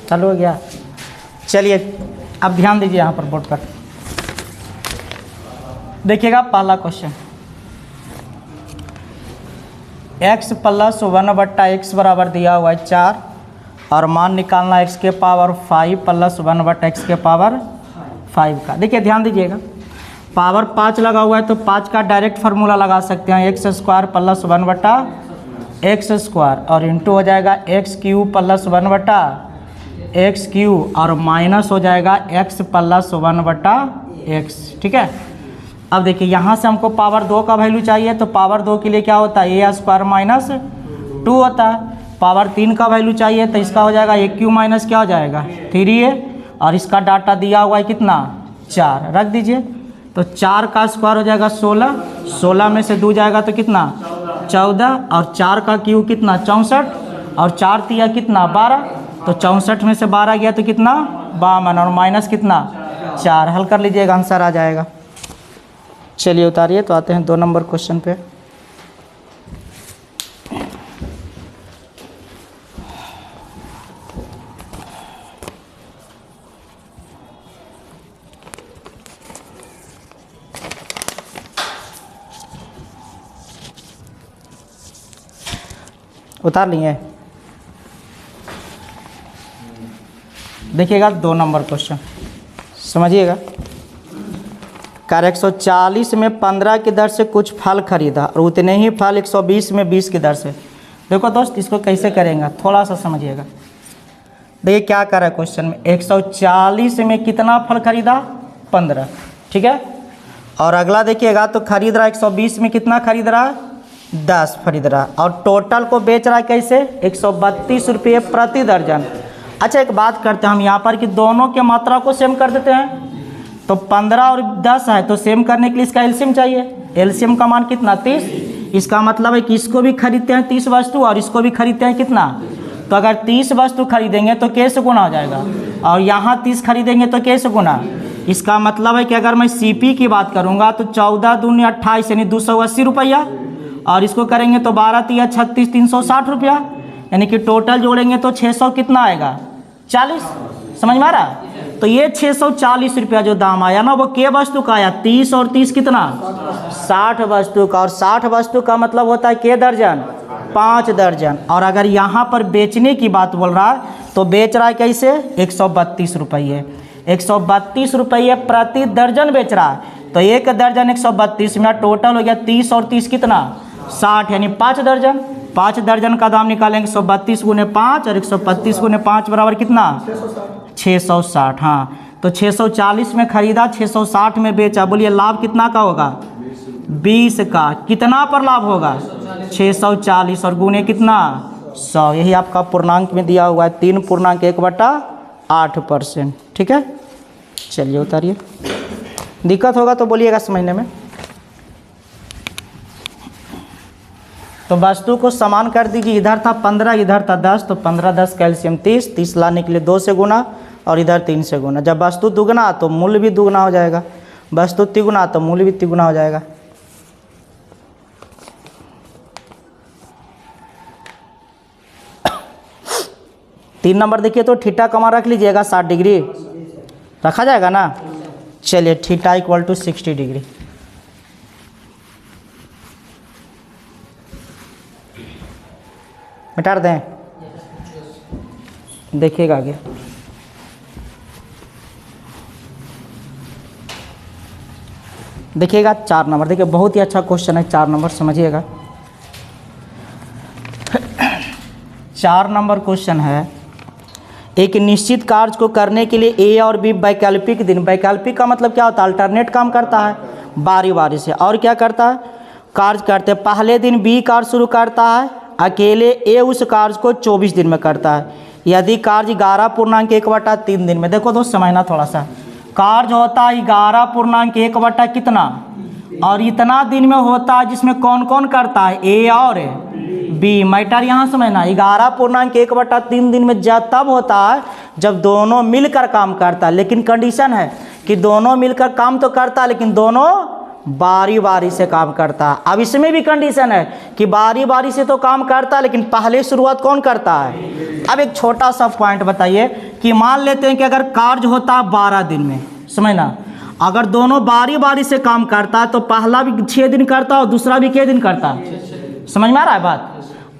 चालू हो गया। चलिए अब ध्यान दीजिए यहाँ पर बोर्ड पर, देखिएगा पहला क्वेश्चन, x प्लस 1/x बराबर दिया हुआ है 4 और मान निकालना x के पावर 5 प्लस 1/x के पावर 5 का। देखिए ध्यान दीजिएगा, पावर 5 लगा हुआ है तो 5 का डायरेक्ट फार्मूला लगा सकते हैं, x square plus 1/x square और इंटू हो जाएगा x cube plus 1/x cube और माइनस हो जाएगा x प्लस 1/x। ठीक है, अब देखिए यहाँ से हमको पावर 2 का वैल्यू चाहिए तो पावर 2 के लिए क्या होता है, a स्क्वायर माइनस 2 होता है। पावर 3 का वैल्यू चाहिए तो इसका हो जाएगा a क्यूब माइनस क्या हो जाएगा 3a और इसका डाटा दिया हुआ है कितना 4, रख दीजिए तो 4 का स्क्वायर हो जाएगा 16, 16 में से 2 जाएगा तो कितना 14 और 4 का क्यूब कितना 64 और 4 तिया कितना 12, तो 64 में से 12 गया तो कितना 52 और माइनस कितना 4, हल कर लीजिएगा आंसर आ जाएगा। चलिए उतारिए तो आते हैं 2 नंबर क्वेश्चन पे। उतार लिए, देखिएगा 2 नंबर क्वेश्चन समझिएगा। कार 140 में 15 की दर से कुछ फल खरीदा और उतने ही फल 120 में 20 की दर से। देखो दोस्त इसको कैसे करेंगे थोड़ा सा समझिएगा। देखिए क्या कर रहा है क्वेश्चन में, 140 में कितना फल खरीदा 15, ठीक है, और अगला देखिएगा तो खरीद रहा है 120 में कितना खरीद रहा है 10 खरीद रहा है और टोटल को बेच रहा है कैसे 132 रुपये प्रति दर्जन। अच्छा एक बात करते हैं हम यहाँ पर कि दोनों के मात्रा को सेम कर देते हैं, तो 15 और 10 है तो सेम करने के लिए इसका एलसीएम चाहिए, एलसीएम का मान कितना 30, इसका मतलब है कि इसको भी खरीदते हैं 30 वस्तु और इसको भी खरीदते हैं कितना, तो अगर 30 वस्तु खरीदेंगे तो कैसे गुना हो जाएगा और यहाँ 30 खरीदेंगे तो कैसे गुना। इसका मतलब है कि अगर मैं सीपी की बात करूँगा तो 14 दूनी 28 यानी 280 रुपया और इसको करेंगे तो 12 तिया 36 360 रुपया, यानी कि टोटल जोड़ेंगे तो 600 कितना आएगा 40, समझ में आ रहा। तो ये 640 रुपया जो दाम आया ना वो के वस्तु का आया 30 और 30 कितना 60 वस्तु का, और 60 वस्तु का मतलब होता है के दर्जन 5 दर्जन। और अगर यहाँ पर बेचने की बात बोल रहा है तो बेच रहा है कैसे 132 रुपये, 132 रुपये प्रति दर्जन बेच रहा है, तो एक दर्जन 132 में टोटल हो गया 30 और 30 कितना 60 यानी 5 दर्जन। 5 दर्जन का दाम निकालेंगे 132 गुने 5 और 132 गुने 5 बराबर कितना 660। हाँ तो 640 में खरीदा 660 में बेचा, बोलिए लाभ कितना का होगा 20 का, कितना पर लाभ होगा 640 और गुने कितना 100, यही आपका पूर्णांक में दिया हुआ है 3.1/8%। ठीक है, चलिए उतारिए, दिक्कत होगा तो बोलिएगा समझने में। तो वस्तु को समान कर दीजिए, इधर था 15 इधर था 10, तो 15 10 का एलसीएम 30, 30 लाने के लिए 2 से गुना और इधर 3 से गुना। जब वस्तु दुगना तो मूल्य भी दुगना हो जाएगा, वस्तु तिगुना तो मूल्य भी तिगुना हो जाएगा। तीन नंबर देखिए तो थीटा का मान रख लीजिएगा 60 डिग्री रखा जाएगा ना। चलिए थीटा इक्वल टू 60 डिग्री, मिटा दें, देखिएगा आगे। देखिएगा 4 नंबर, देखिए बहुत ही अच्छा क्वेश्चन है 4 नंबर, समझिएगा। 4 नंबर क्वेश्चन है, एक निश्चित कार्य को करने के लिए ए और बी वैकल्पिक दिन, वैकल्पिक का मतलब क्या होता है अल्टरनेट काम करता है बारी बारी से, और क्या करता है कार्य करते हैं। पहले दिन बी कार्य शुरू करता है, अकेले ए उस कार्य को 24 दिन में करता है। यदि कार्य 11.1/3 दिन में, देखो दोस्त समझना थोड़ा सा, कार्य होता है 11.1 कितना और इतना दिन में होता है जिसमें कौन कौन करता है ए और बी। मैटर यहाँ समझना 11.1/3 दिन में तब होता है जब दोनों मिलकर काम करता है, लेकिन कंडीशन है कि दोनों मिलकर काम तो करता है लेकिन दोनों बारी बारी से काम करता है। अब इसमें भी कंडीशन है कि बारी बारी से तो काम करता है, लेकिन पहले शुरुआत कौन करता है। अब एक छोटा सा पॉइंट बताइए कि मान लेते हैं कि अगर कार्य होता है 12 दिन में, समझना, अगर दोनों बारी बारी से काम करता है तो पहला भी 6 दिन करता है और दूसरा भी कितने दिन करता है। समझ में आ रहा है बात।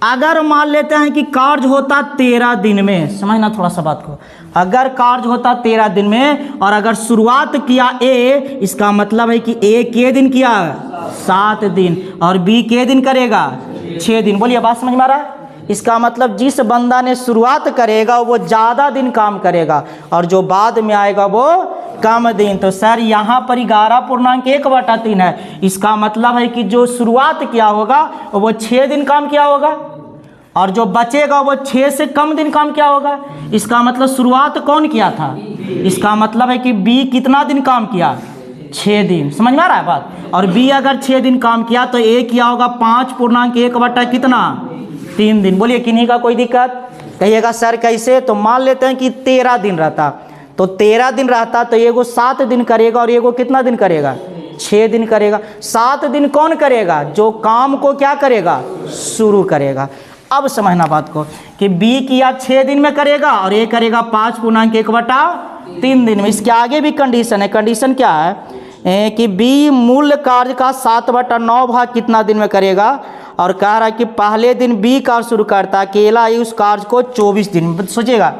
अगर मान लेते हैं कि कार्य होता 13 दिन में, समझना थोड़ा सा बात को, अगर कार्य होता 13 दिन में और अगर शुरुआत किया ए, इसका मतलब है कि ए के दिन किया 7 दिन और बी के दिन करेगा 6 दिन। बोलिए बात समझ में आ रहा है। इसका मतलब जिस बंदा ने शुरुआत करेगा वो ज़्यादा दिन काम करेगा और जो बाद में आएगा वो कम दिन। तो सर यहाँ पर 11.1/3 है। इसका मतलब है कि जो शुरुआत किया होगा वो 6 दिन काम किया होगा और जो बचेगा वो 6 से कम दिन काम किया होगा। इसका मतलब शुरुआत कौन किया था। इसका मतलब है कि बी कितना दिन काम किया, 6 दिन। समझ में आ रहा है बात। और बी अगर 6 दिन काम किया तो ए किया होगा 5.1 कितना 3 दिन। बोलिए किन्हीं का कोई दिक्कत। कहिएगा सर कैसे। तो मान लेते हैं कि 13 दिन रहता, तो 13 दिन रहता तो एगो 7 दिन करेगा और एगो कितना दिन करेगा, 6 दिन करेगा। 7 दिन कौन करेगा, जो काम को क्या करेगा, शुरू करेगा। अब समझना बात को कि बी किया 6 दिन में करेगा और ए करेगा 5.1/3 दिन में। इसके आगे भी कंडीशन है। कंडीशन क्या है कि बी मूल कार्य का 7/9 भाग कितना दिन में करेगा और कह रहा है कि पहले दिन बी कार्य शुरू करता है, अकेला ये उस कार्य को 24 दिन। सोचिएगा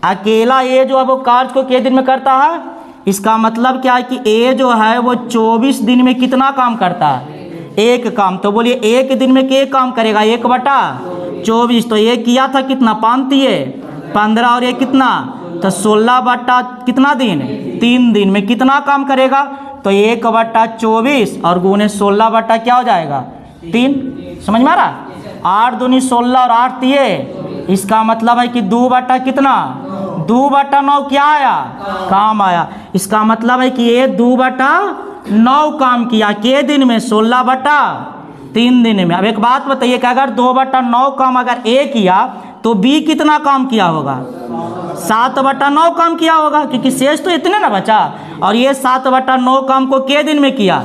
अकेला ए जो है वो कार्य को कितने दिन में करता है। इसका मतलब क्या है कि ए जो है वो 24 दिन में कितना काम करता है, एक काम। तो बोलिए एक दिन में क्या काम करेगा, 1/24। तो ये किया था कितना, 5×3 और ये कितना, तो 16 कितना दिन, 3 दिन में कितना काम करेगा। तो 1/24 और गुने 16 क्या हो जाएगा, 3। समझ में आ रहा। 8 दूनी 16 और 8 3। इसका मतलब है कि 2 कितना, 2/9 क्या आया, काम आया। इसका मतलब है कि ये 2/9 काम किया के दिन में, 16/3 दिन में। अब एक बात बताइए कि अगर 2/9 काम अगर ए किया तो बी कितना काम किया होगा, 7/9 काम किया होगा, क्योंकि शेष तो इतने ना बचा। और ये 7/9 काम को के दिन में किया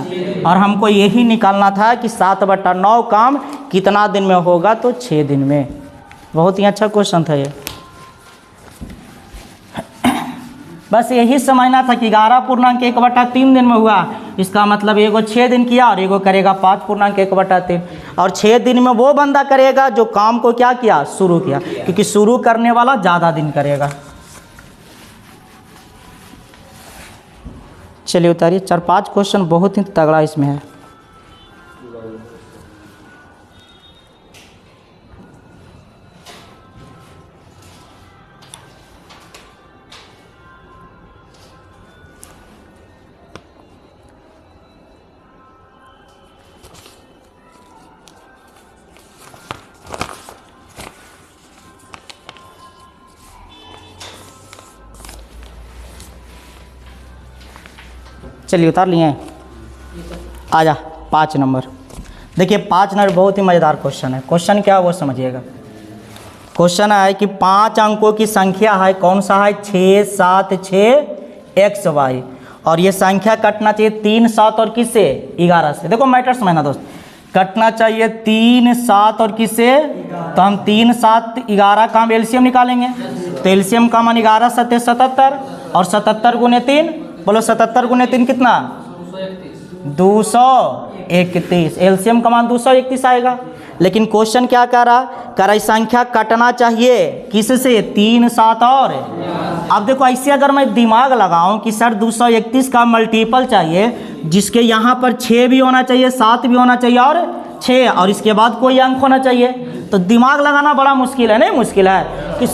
और हमको यही निकालना था कि 7/9 काम कितना दिन में होगा, तो 6 दिन में। बहुत ही अच्छा क्वेश्चन था ये। बस यही समझना था कि 11.1/3 दिन में हुआ। इसका मतलब एगो 6 दिन किया और एगो करेगा 5.1/3। और 6 दिन में वो बंदा करेगा जो काम को क्या किया, शुरू किया, क्योंकि शुरू करने वाला ज़्यादा दिन करेगा। चलिए उतारिए। 4-5 क्वेश्चन बहुत ही तगड़ा इसमें है। चलिए उतार लिए। आजा 5 नंबर। देखिए 5 नंबर बहुत ही मज़ेदार क्वेश्चन है। क्वेश्चन क्या है वो समझिएगा। क्वेश्चन है कि 5 अंकों की संख्या है, कौन सा है, 6 7 6 XY। और ये संख्या कटना चाहिए 3 7 और किससे, 11 से। देखो मैटर समझना दोस्त, कटना चाहिए 3 7 और किससे, तो हम 3 7 11 का हम एलसीएम निकालेंगे। तो एलसीएम का मान 11 7 77 और 77 × 3, बोलो 77 × 3 कितना, 231। एलसीएम का मान 231 आएगा। लेकिन क्वेश्चन क्या कह रहा संख्या कटना चाहिए किससे, 3 7 और। अब देखो ऐसे अगर मैं दिमाग लगाऊं कि सर 231 का मल्टीपल चाहिए, जिसके यहाँ पर 6 भी होना चाहिए, 7 भी होना चाहिए और 6, और इसके बाद कोई अंक होना चाहिए, तो दिमाग लगाना बड़ा मुश्किल है। नहीं मुश्किल है कि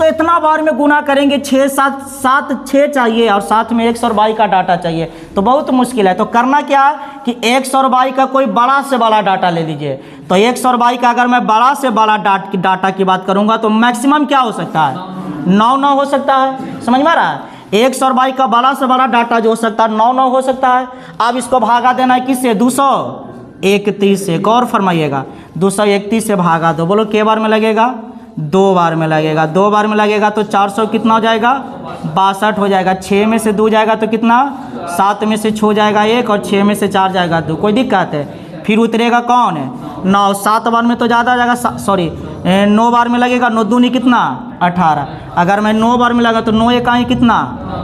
इतना बार में गुना करेंगे, 6 7 7 6 चाहिए और साथ में x और y का डाटा चाहिए, तो बहुत मुश्किल है। तो करना क्या है कि x और y का कोई बड़ा से बड़ा डाटा ले लीजिए। तो x और y का अगर मैं बड़ा से बड़ा डाटा की बात करूंगा तो मैक्सिमम क्या हो सकता है, 9 हो सकता है। समझ में आ रहा है। x और y का बड़ा से बड़ा डाटा जो हो सकता है 9 हो सकता है। अब इसको भागा देना है किससे, 231 से। गौर फरमाइएगा, 231 से भागा दो। बोलो के बार में लगेगा, 2 बार में लगेगा, 2 बार में लगेगा तो 400 कितना हो जाएगा 62 हो जाएगा। 6 में से 2 जाएगा तो कितना, 7 में से 6 जाएगा 1 और 6 में से 4 जाएगा 2, कोई दिक्कत है। फिर उतरेगा कौन है 9, 7 बार में तो ज़्यादा आ जाएगा, सॉरी 9 बार में लगेगा, 9 दूनी कितना 18। अगर मैं 9 बार में लगा तो 9 1 कितना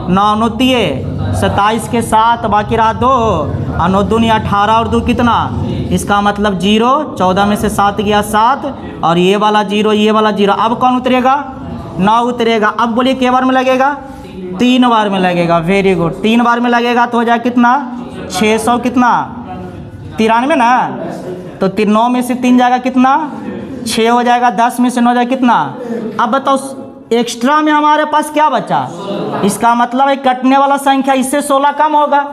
9 9 3 27 के 7 बाकी रहा 2 और 9 दूनी 18 और 2 कितना, इसका मतलब 0, 14 में से 7 गया 7 और ये वाला 0 ये वाला 0। अब कौन उतरेगा 9 उतरेगा। अब बोलिए के बार में लगेगा 3 बार में लगेगा, वेरी गुड। 3 बार में लगेगा तो हो जाएगा कितना 600 कितना 93 ना, तो 9 में से 3 जाएगा कितना 6 हो जाएगा, 10 में से 9 जाएगा कितना। अब बताओ एक्स्ट्रा में हमारे पास क्या बचा, इसका मतलब है कटने वाला संख्या इससे 16 कम होगा,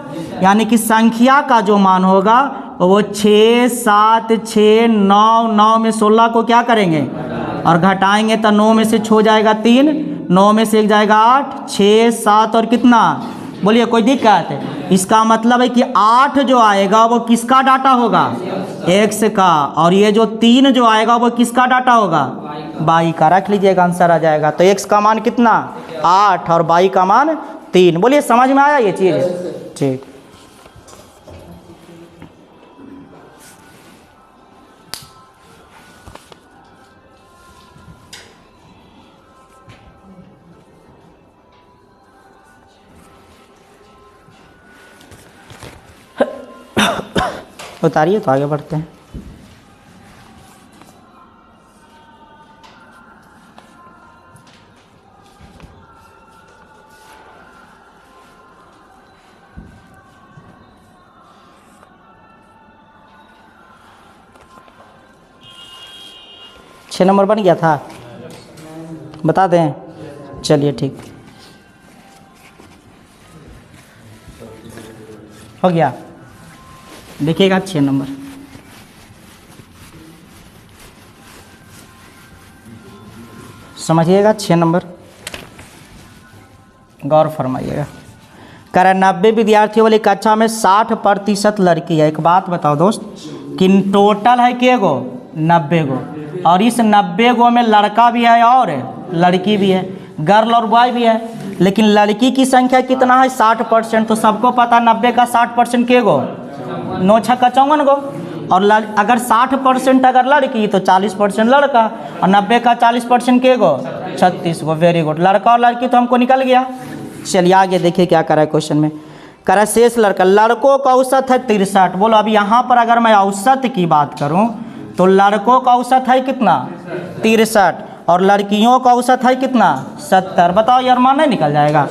यानी कि संख्या का जो मान होगा वो 6 7 6 9 9 में 16 को क्या करेंगे और घटाएंगे तो 9 में से 6 जाएगा 3, 9 में से 1 जाएगा 8, 6 7 और कितना, बोलिए कोई दिक्कत है। इसका मतलब है कि 8 जो आएगा वो किसका डाटा होगा x का, और ये जो 3 जो आएगा वो किसका डाटा होगा y का। रख लीजिएगा आंसर आ जाएगा। तो x का मान कितना 8 और y का मान 3। बोलिए समझ में आया ये चीज़, ठीक। उतारिए तो आगे बढ़ते हैं। छः नंबर बन गया था, बता दें, चलिए ठीक हो गया। देखिएगा 6 नंबर, समझिएगा 6 नंबर, गौर फरमाइएगा। कह रहा 90 विद्यार्थियों वाली कक्षा में 60% लड़की है। एक बात बताओ दोस्त कि टोटल है के गो 90 गो, और इस 90 गो में लड़का भी है और लड़की भी है, गर्ल और बॉय भी है, लेकिन लड़की की संख्या कितना है 60%। तो सबको पता 90 का 60% के गो 9 6 54 गो, और अगर 60% अगर लड़की तो 40% लड़का, और 90 का 40% के गो 36 गो। वेरी गुड, लड़का और लड़की तो हमको निकल गया। चलिए आगे देखिए क्या करा है क्वेश्चन में। कह रहा शेष लड़का, लड़कों का औसत है 63। बोलो अब यहाँ पर अगर मैं औसत की बात करूँ तो लड़कों का औसत है कितना 63 और लड़कियों का औसत है कितना 70। बताओ यार मान नहीं निकल जाएगा।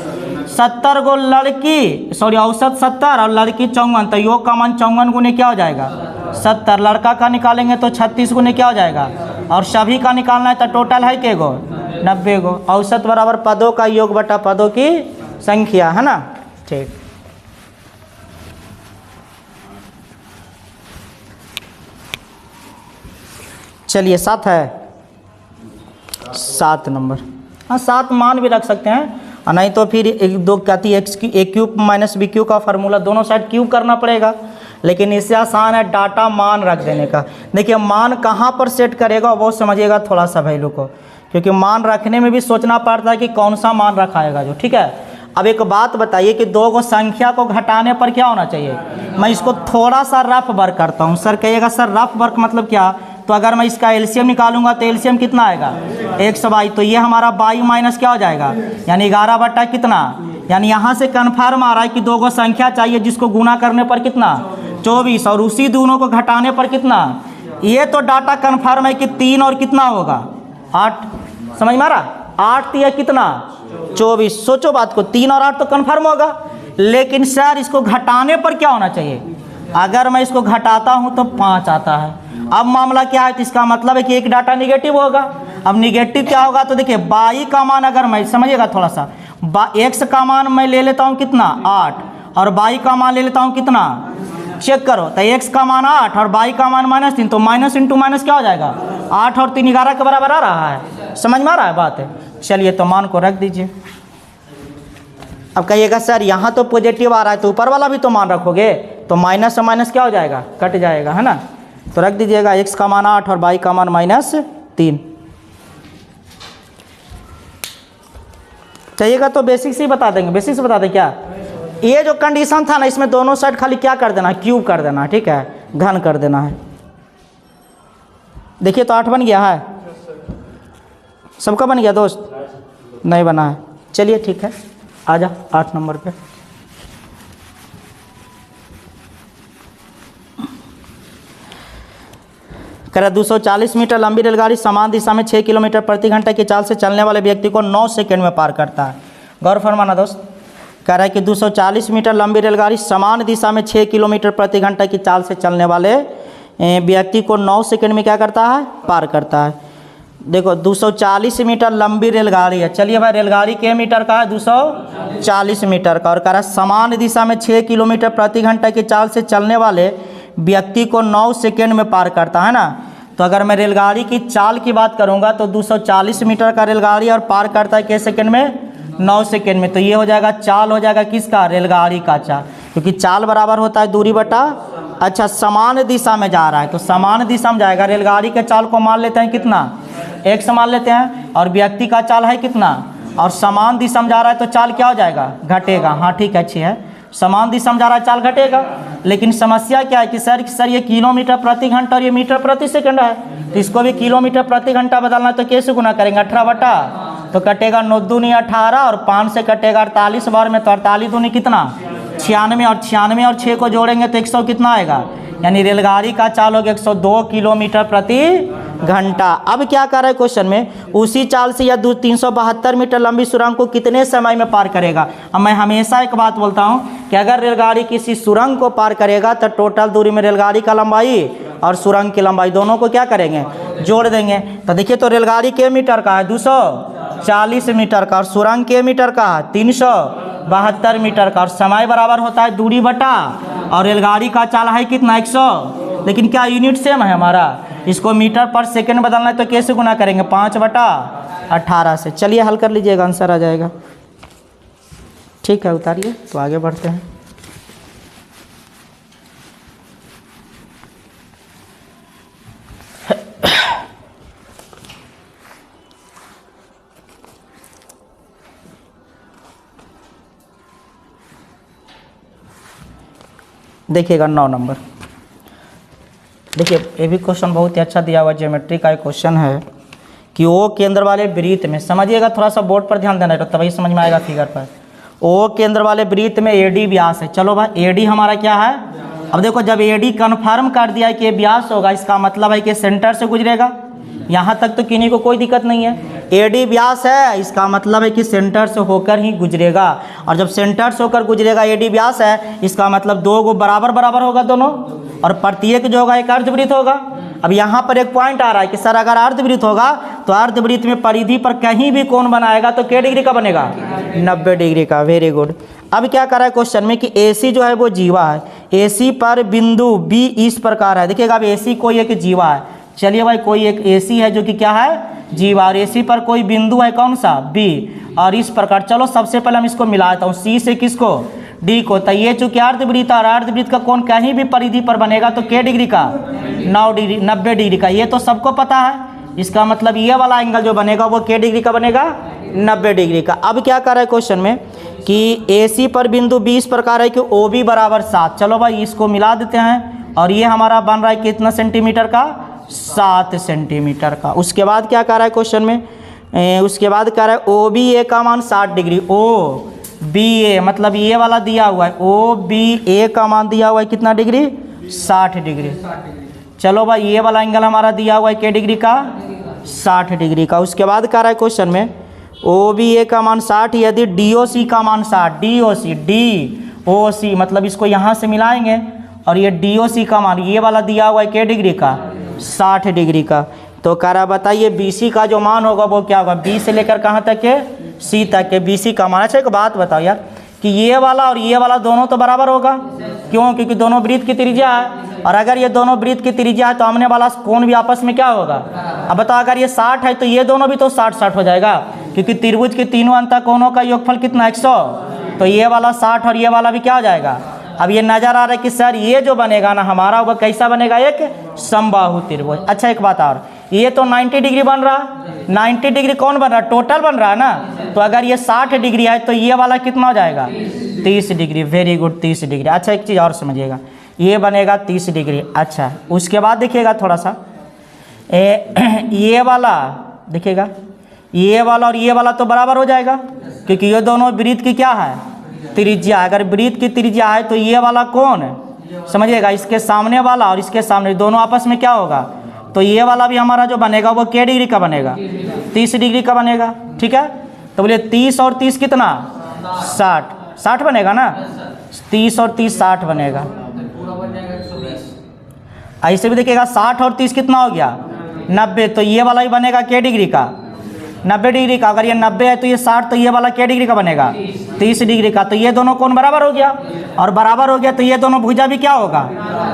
70 गो लड़की, सॉरी औसत 70 और लड़की 54, तो योग का मान 54 गुने क्या हो जाएगा 70। लड़का का निकालेंगे तो 36 गुने क्या हो जाएगा, और सभी का निकालना है तो टोटल है के गो 90 गो। औसत बराबर पदों का योग बटा पदों की संख्या, है ना, ठीक। चलिए 7 है, 7 नंबर, हाँ 7 मान भी रख सकते हैं, और नहीं तो फिर 2 कहती है ए क्यूब माइनस बी क्यू का फार्मूला, दोनों साइड क्यूब करना पड़ेगा, लेकिन इससे आसान है डाटा मान रख देने का। देखिए मान कहाँ पर सेट करेगा वो समझिएगा थोड़ा सा भाई लोग को, क्योंकि मान रखने में भी सोचना पड़ता है कि कौन सा मान रखाएगा जो, ठीक है। अब एक बात बताइए कि 2 को संख्या को घटाने पर क्या होना चाहिए। मैं इसको थोड़ा सा रफ वर्क करता हूँ। सर कहिएगा सर रफ वर्क मतलब क्या, तो अगर मैं इसका एलसीएम निकालूंगा तो एलसीएम कितना आएगा 122, तो ये हमारा 22 माइनस क्या हो जाएगा, यानी 11 बटा कितना, यानी यहाँ से कन्फर्म आ रहा है कि 2 को संख्या चाहिए जिसको गुना करने पर कितना 24, और उसी दोनों को घटाने पर कितना। ये तो डाटा कन्फर्म है कि 3 और कितना होगा 8, समझ में आ रहा, 8 या कितना 24। सोचो बात को, 3 और 8 तो कन्फर्म होगा, लेकिन सर इसको घटाने पर क्या होना चाहिए। अगर मैं इसको घटाता हूँ तो 5 आता है। अब मामला क्या है, तो इसका मतलब है कि एक डाटा निगेटिव होगा। अब निगेटिव क्या होगा, तो देखिए बाई का मान अगर मैं समझिएगा थोड़ा सा, एक्स का मान मैं ले लेता हूँ कितना 8 और बाई का मान ले लेता हूँ कितना, चेक करो, तो एक्स का मान 8 और बाई का मान -3, तो माइनस इंटू माइनस क्या हो जाएगा 8 और 3 11 के बराबर आ रहा है। समझ में आ रहा है बात है। चलिए तो मान को रख दीजिए। अब कहिएगा सर यहाँ तो पॉजिटिव आ रहा है तो ऊपर वाला भी तो मान रखोगे, तो माइनस से माइनस क्या हो जाएगा कट जाएगा, है ना। तो रख दीजिएगा एक्स का मान 8 और बाई का मान -3। चाहिएगा तो बेसिक से ही बता देंगे, बेसिक से बता दें क्या। ये जो कंडीशन था ना, इसमें दोनों साइड खाली क्या कर देना है, क्यूब कर देना है, ठीक है, घन कर देना है। देखिए तो 8 बन गया है, सबका बन गया दोस्त, नहीं बना है। चलिए ठीक है, आ जा 8 नंबर पे। कह रहा 240 मीटर लंबी रेलगाड़ी समान दिशा में 6 किलोमीटर प्रति घंटा की चाल से चलने वाले व्यक्ति को 9 सेकंड में पार करता है। गौर फरमाना दोस्त, कह रहा है कि 240 मीटर लंबी रेलगाड़ी समान दिशा में 6 किलोमीटर प्रति घंटा की चाल से चलने वाले व्यक्ति को 9 सेकंड में क्या करता है, पार करता है। देखो 240 मीटर लंबी रेलगाड़ी है, चलिए भाई रेलगाड़ी के मीटर का है 240 मीटर का, और कह रहा है समान दिशा में 6 किलोमीटर प्रति घंटा की चाल से चलने वाले व्यक्ति को 9 सेकंड में पार करता है ना। तो अगर मैं रेलगाड़ी की चाल की बात करूंगा तो 240 मीटर का रेलगाड़ी और पार करता है किस सेकंड में, 9 सेकंड में। तो ये हो जाएगा चाल, हो जाएगा किसका, रेलगाड़ी का चाल, क्योंकि चाल बराबर होता है दूरी बटा, अच्छा समान दिशा में जा रहा है तो समान दिशा में जाएगा। रेलगाड़ी के चाल को मान लेते हैं कितना, x मान लेते हैं, और व्यक्ति का चाल है कितना, और समान दिशा में जा रहा है तो चाल क्या हो जाएगा, घटेगा। हाँ ठीक है, अच्छी है, समान दिशा में जा रहा है चाल घटेगा। लेकिन समस्या क्या है कि सर ये किलोमीटर प्रति घंटा और ये मीटर प्रति सेकंड है, तो इसको भी किलोमीटर प्रति घंटा बदलना है तो कैसे गुना करेंगे, 18 बटा, तो कटेगा 9 दूनी 18 और 5 से कटेगा 48 बार में, तो 48 दूनी कितना 96, और 96 और 6 को जोड़ेंगे तो 100 कितना आएगा, यानी रेलगाड़ी का चाल होगा 102 किलोमीटर प्रति घंटा। अब क्या कर रहा है क्वेश्चन में, उसी चाल से यह 372 मीटर लंबी सुरंग को कितने समय में पार करेगा। अब मैं हमेशा एक बात बोलता हूँ कि अगर रेलगाड़ी किसी सुरंग को पार करेगा तो टोटल दूरी में रेलगाड़ी का लंबाई और सुरंग की लंबाई दोनों को क्या करेंगे, जोड़ देंगे। तो देखिए तो रेलगाड़ी के मीटर का है 240 मीटर का, और सुरंग के मीटर का है 372 मीटर का, और समय बराबर होता है दूरी बटा, और रेलगाड़ी का चाल है कितना 100, लेकिन क्या यूनिट सेम है हमारा, इसको मीटर पर सेकंड बदलना है तो कैसे गुना करेंगे, 5 बटा 18 से। चलिए हल कर लीजिएगा, आंसर आ जाएगा। ठीक है, उतारिए तो आगे बढ़ते हैं। देखिएगा 9 नंबर, देखिए ये भी क्वेश्चन बहुत ही अच्छा दिया हुआ, ज्योमेट्री का एक क्वेश्चन है कि ओ केंद्र वाले वृत्त में, समझिएगा थोड़ा सा बोर्ड पर ध्यान देना है तभी समझ में आएगा फिगर पर। ओ केंद्र वाले वृत्त में एडी व्यास है, चलो भाई एडी हमारा क्या है, अब देखो जब एडी कन्फर्म कर दिया कि ये व्यास होगा, इसका मतलब है कि सेंटर से गुजरेगा, यहाँ तक तो किन्हीं को कोई दिक्कत नहीं है। एडी व्यास है, इसका मतलब है कि सेंटर से होकर ही गुजरेगा, और जब सेंटर से होकर गुजरेगा एडी व्यास है, इसका मतलब 2 गो बराबर बराबर होगा दोनों, और प्रत्येक जो होगा एक अर्धवृत्त होगा। अब यहाँ पर एक पॉइंट आ रहा है कि सर अगर अर्धवृत्त होगा तो अर्धवृत्त में परिधि पर कहीं भी कोण बनाएगा तो क्या डिग्री का बनेगा, 90 डिग्री का। Very good. अब क्या कर रहा है क्वेश्चन में कि AC जो है वो जीवा है, AC पर बिंदु B इस प्रकार है। देखिएगा अब AC कोई एक जीवा है, चलिए भाई कोई एक AC है जो कि क्या है, जीवा, और AC पर कोई बिंदु है कौन सा, B, और इस प्रकार। चलो सबसे पहले हम इसको मिलाता हूँ, C से किसको, D को। तो ये चूंकि अर्धवृत्त और अर्धवृत्त का कोण कहीं भी परिधि पर बनेगा तो क्या डिग्री का, 9 डिग्री, 90 डिग्री का। ये तो सबको पता है, इसका मतलब ये वाला एंगल जो बनेगा वो क्या डिग्री का बनेगा, 90 डिग्री का। अब क्या कर रहा है क्वेश्चन में कि AC पर बिंदु B इस प्रकार है कि OB बराबर 7। चलो भाई इसको मिला देते हैं, और ये हमारा बन रहा है कितना सेंटीमीटर का, 7 सेंटीमीटर का। उसके बाद क्या कर रहा है क्वेश्चन में, उसके बाद कह रहा है OBA का मान 60 डिग्री, OBA मतलब ये वाला दिया हुआ है, OBA का मान दिया हुआ है कितना डिग्री, 60 डिग्री। चलो भाई ये वाला एंगल हमारा दिया हुआ है क्या डिग्री का, 60 डिग्री का। उसके बाद कह रहा है क्वेश्चन में OBA का मान 60, यदि DOC का मान 60, DOC मतलब इसको यहाँ से मिलाएंगे, और ये DOC का मान ये वाला दिया हुआ है क्या डिग्री का, 60 डिग्री का। तो कह रहा बताइए BC का जो मान होगा वो क्या होगा, B से लेकर कहाँ तक है, C तक के BC का मान। अच्छा एक बात बताओ यार कि ये वाला और ये वाला दोनों तो बराबर होगा, क्यों, क्योंकि दोनों वृत्त की त्रिज्या है, और अगर ये दोनों वृत्त की त्रिज्या है तो आमने वाला कोण भी आपस में क्या होगा। अब बताओ अगर ये 60 है तो ये दोनों भी तो 60-60 हो जाएगा, क्योंकि त्रिभुज के तीनों अंतः कोणों का योगफल कितना 100, तो ये वाला 60 और ये वाला भी क्या हो जाएगा। अब ये नजर आ रहा है कि सर ये जो बनेगा ना हमारा वो कैसा बनेगा, एक समबाहु त्रिभुज। अच्छा एक बात और, ये तो 90 डिग्री बन रहा है, 90 डिग्री कौन बन रहा है, टोटल बन रहा है ना। तो अगर ये 60 डिग्री है तो ये वाला कितना हो जाएगा, 30 डिग्री। Very good, 30 degree. अच्छा एक चीज़ और समझिएगा, ये बनेगा 30 डिग्री। अच्छा उसके बाद देखिएगा थोड़ा सा ये वाला देखिएगा, ये वाला और ये वाला तो बराबर हो जाएगा, क्योंकि ये दोनों वृत्त की क्या है, त्रिज्या। अगर वृत्त की त्रिज्या है तो ये वाला कौन है, समझिएगा, इसके सामने वाला और इसके सामने दोनों आपस में क्या होगा, तो ये वाला भी हमारा जो बनेगा वो क्या डिग्री का बनेगा, 30 डिग्री का बनेगा। ठीक है, तो बोलिए 30 और 30 कितना, 60, 60 बनेगा ना, 30 और 30 60 बनेगा। ऐसे भी देखिएगा 60 और 30 कितना हो गया, 90, तो ये वाला ही बनेगा क्या डिग्री का, 90 डिग्री का। अगर ये 90 है तो ये 60, तो ये वाला क्या डिग्री का बनेगा, 30 डिग्री का। तो ये दोनों कोण बराबर हो गया, और बराबर हो गया तो ये दोनों भुजा भी क्या होगा,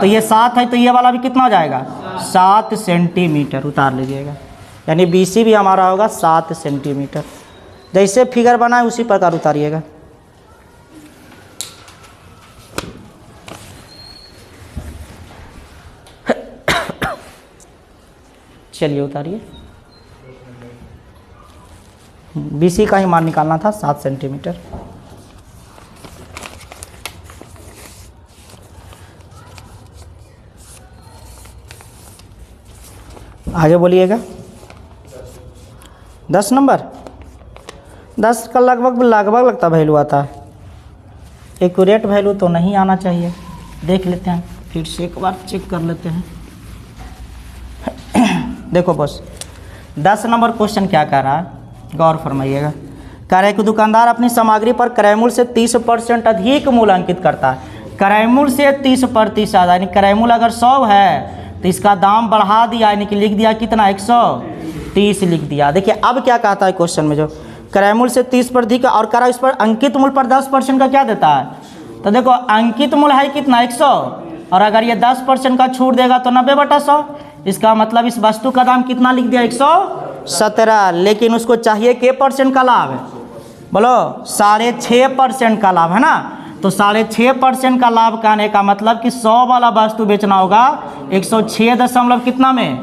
तो ये 7 है तो ये वाला भी कितना हो जाएगा, 7 सेंटीमीटर। उतार लीजिएगा, यानी BC भी हमारा होगा 7 सेंटीमीटर। जैसे फिगर बना है उसी प्रकार उतारिएगा। चलिए उतारिए। BC का ही मान निकालना था, 7 सेंटीमीटर। आगे बोलिएगा। 10 नंबर, 10 का लगभग लगता वैल्यू आता है, एक्यूरेट वैल्यू तो नहीं आना चाहिए। देख लेते हैं, फिर से एक बार चेक कर लेते हैं। देखो बस 10 नंबर क्वेश्चन क्या कह रहा है, गौर फरमाइएगा। कह रहा है कि दुकानदार अपनी सामग्री पर क्रय मूल्य से 30% अधिक मूल्य अंकित करता है। क्रय मूल्य से 30%, यानी क्रय मूल्य अगर 100 है तो इसका दाम बढ़ा दिया, यानी कि लिख दिया कितना, 130 लिख दिया। देखिए अब क्या कहता है क्वेश्चन में, जो क्रय मूल्य से 30% अधिक और करा इस पर अंकित मूल्य पर 10% का क्या देता है। तो देखो अंकित मूल्य है कितना, 100, और अगर ये 10% का छूट देगा तो 90/100। इसका मतलब इस वस्तु का दाम कितना लिख दिया, 117। लेकिन उसको चाहिए के परसेंट का लाभ है, बोलो 6.5% का लाभ है ना। तो 6.5% का लाभ कहने का मतलब कि 100 वाला वस्तु बेचना होगा 106 दशमलव कितना में,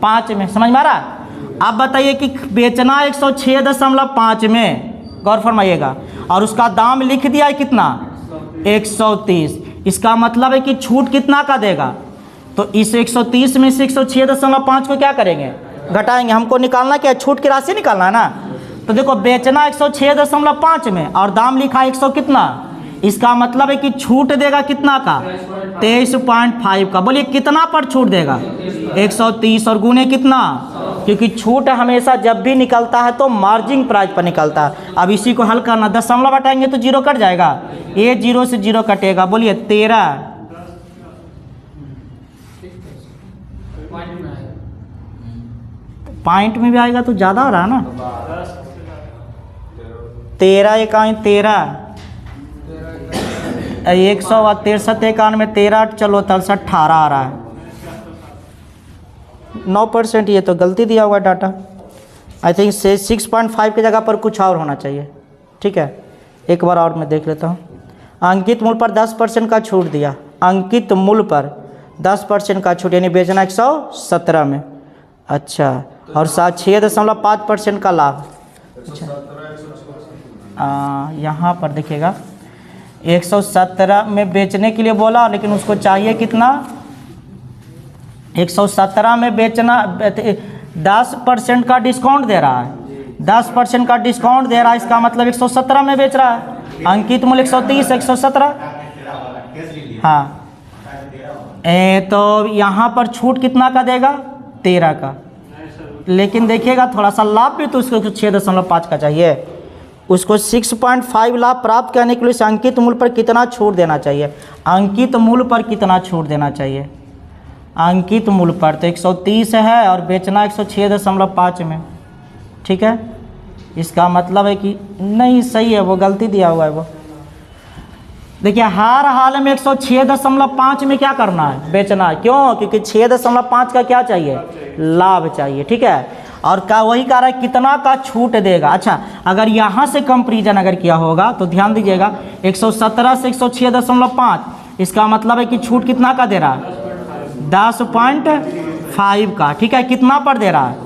5 में। समझ में आ रहा। अब बताइए कि बेचना 106.5 में, गौर फरमाइएगा, और उसका दाम लिख दिया है कितना, 130। इसका मतलब है कि छूट कितना का देगा, तो इस 130 में से 106.5 को क्या करेंगे, घटाएंगे। हमको निकालना क्या है, छूट की राशि निकालना है ना। तो देखो बेचना 106.5 में और दाम लिखा 100 कितना, इसका मतलब है कि छूट देगा कितना का, 23.5 का। बोलिए कितना पर छूट देगा, 130 और गुने कितना, क्योंकि छूट हमेशा जब भी निकलता है तो मार्जिन प्राइस पर निकलता है। अब इसी को हल करना, दशमलव हटाएंगे तो 0 कट जाएगा, ये 0 से 0 कटेगा। बोलिए 13, पॉइंट में भी आएगा तो ज़्यादा आ रहा है ना, 13 इकाई 13, 163 13, चलो 18 आ रहा है, 9%। ये तो गलती दिया हुआ डाटा, आई थिंक से 6.5 की जगह पर कुछ और होना चाहिए। ठीक है, एक बार और मैं देख लेता हूँ। अंकित मूल्य पर 10% का छूट दिया, अंकित मूल्य पर 10% का छूट, यानी बेचना 117 में। अच्छा, और 6.5% का लाभ। अच्छा यहाँ पर देखिएगा 117 में बेचने के लिए बोला, लेकिन उसको चाहिए कितना, 117 में बेचना, 10% का डिस्काउंट दे रहा है, 10% का डिस्काउंट दे रहा है। इसका मतलब 117 में बेच रहा है। अंकित मूल्य 130, 117। हाँ, तो यहाँ पर छूट कितना का देगा, 13 का। लेकिन देखिएगा थोड़ा सा लाभ भी तो उसको 6.5 का चाहिए। उसको 6.5 लाभ प्राप्त करने के लिए अंकित मूल्य पर कितना छूट देना चाहिए, अंकित मूल्य पर कितना छूट देना चाहिए। अंकित मूल्य पर तो 130 है और बेचना 106.5 में। ठीक है, इसका मतलब है कि नहीं सही है, वो गलती दिया हुआ है वो। देखिए हर हाल में 106.5 में क्या करना है, बेचना है। क्यों, क्योंकि 6.5 का क्या चाहिए, लाभ चाहिए। ठीक है, और का वही कह रहा है कितना का छूट देगा। अच्छा, अगर यहाँ से कंपेरिजन अगर किया होगा तो ध्यान दीजिएगा 117 से 106.5, इसका मतलब है कि छूट कितना का दे रहा है, 5 का, ठीक है, कितना पर दे रहा है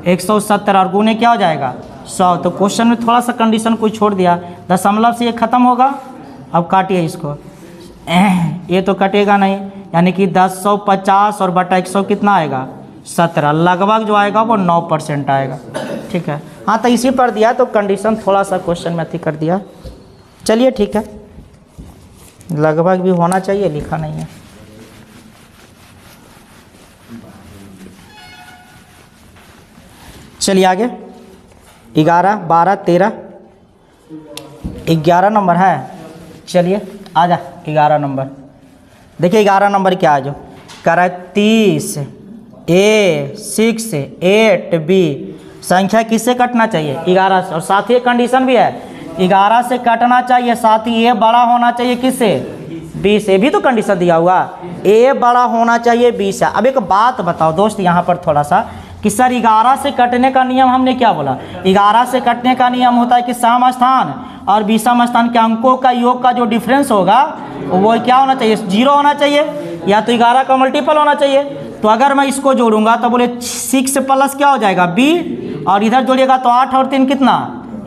170 और गुने क्या हो जाएगा 100। तो क्वेश्चन में थोड़ा सा कंडीशन कोई छोड़ दिया, दशमलव से ये खत्म होगा। अब काटिए इसको, ये तो कटेगा नहीं, यानी कि 1050 और बटा 100 कितना आएगा 17, लगभग जो आएगा वो 9% आएगा, ठीक है। हाँ तो इसी पर दिया तो कंडीशन थोड़ा सा क्वेश्चन में अथी कर दिया, चलिए ठीक है, लगभग भी होना चाहिए, लिखा नहीं है। चलिए आगे, 11, 12, 13, 11 नंबर है। चलिए आजा 11 नंबर, देखिए 11 नंबर क्या है जो कह रहा है 30 A 6 8 B संख्या किससे कटना चाहिए 11 से, और साथ ही कंडीशन भी है 11 से कटना चाहिए, साथ ही A बड़ा होना चाहिए किससे B से, भी तो कंडीशन दिया हुआ A बड़ा होना चाहिए B से। अब एक बात बताओ दोस्त यहाँ पर थोड़ा सा कि सर 11 से कटने का नियम हमने क्या बोला, 11 से कटने का नियम होता है कि सम स्थान और विषम स्थान के अंकों का योग का जो डिफरेंस होगा वो क्या होना चाहिए 0 होना चाहिए, या तो 11 का मल्टीपल होना चाहिए। तो अगर मैं इसको जोड़ूंगा तो बोले 6 प्लस क्या हो जाएगा B, और इधर जोड़िएगा तो 8 और 3 कितना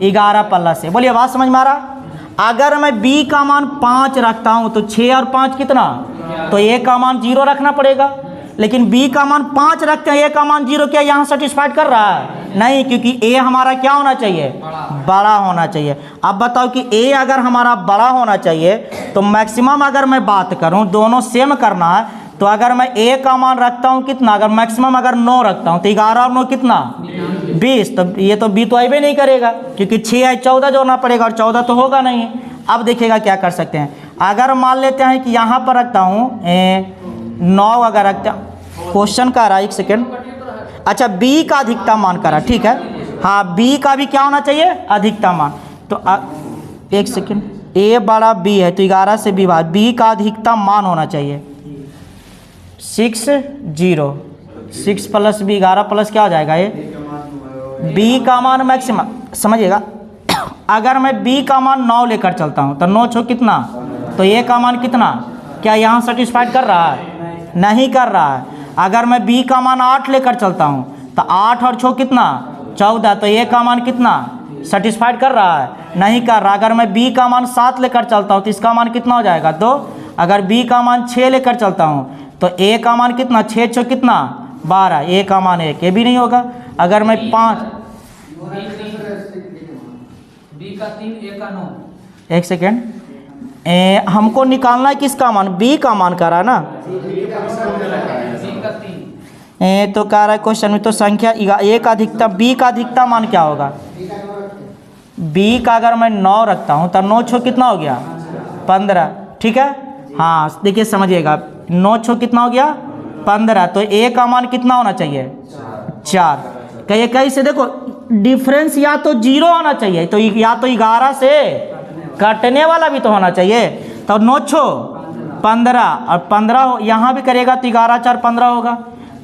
11 प्लस है। बोलिए बात समझ में आ रहा। अगर मैं B का मान 5 रखता हूँ तो 6 और 5 कितना, तो A का मान 0 रखना पड़ेगा, लेकिन B का मान 5 रखते हैं, A का मान 0, क्या यहाँ सेटिस्फाइड कर रहा है नहीं, क्योंकि A हमारा क्या होना चाहिए बड़ा होना चाहिए। अब बताओ कि A अगर हमारा बड़ा होना चाहिए तो मैक्सिमम अगर मैं बात करूं दोनों सेम करना है, तो अगर मैं A का मान रखता हूं कितना, अगर मैक्सिमम अगर 9 रखता हूं तो 11 और 9 कितना 20, तो ये तो B तो आइबे नहीं करेगा क्योंकि 6 है 14 जोड़ना पड़ेगा और 14 तो होगा नहीं। अब देखिएगा क्या कर सकते हैं, अगर मान लेते हैं कि यहाँ पर रखता हूँ 9 अगर रखते हैं, क्वेश्चन का रहा 1 सेकेंड, अच्छा B का अधिकतम मान करा, ठीक है, हाँ B का भी क्या होना चाहिए अधिकतम मान, तो 1 सेकेंड, A बड़ा B है तो 11 से विभाजित, B का अधिकतम मान होना चाहिए 6 0, 6 प्लस B 11 प्लस क्या हो जाएगा ये B का मान मैक्सिमम, समझिएगा अगर मैं B का मान 9 लेकर चलता हूँ तो 9 छो कितना, तो A का मान कितना, क्या यहाँ सेटिस्फाइड कर रहा है नहीं कर रहा है। अगर मैं B का मान 8 लेकर चलता हूँ तो 8 और 6 कितना 14, तो A का मान कितना सेटिस्फाइड कर रहा है नहीं कर रहा। अगर मैं B का मान 7 लेकर चलता हूँ तो इसका मान कितना हो जाएगा 2, अगर B का मान 6 लेकर चलता हूँ तो A का मान कितना 6 6 कितना 12, A का मान 1, ये भी नहीं होगा। अगर मैं 5 B का 3 A का 9, 1 सेकेंड, हमको निकालना है किसका मान B का मान कर रहा है ना, B का 3 तो कह रहा है क्वेश्चन में तो संख्या A का अधिकतम B का अधिकतम मान क्या होगा, B का अगर मैं 9 रखता हूँ तो 9 छो कितना हो गया 15, ठीक है, हाँ देखिए समझिएगा 9 छो कितना हो गया 15, तो A का मान कितना होना चाहिए 4, कहीं कहीं से देखो डिफरेंस या तो 0 होना चाहिए, तो या तो 11 से काटने वाला भी तो होना चाहिए, तो 9 छो 15 और 15 हो, यहाँ भी करेगा तो 11 4 15 होगा।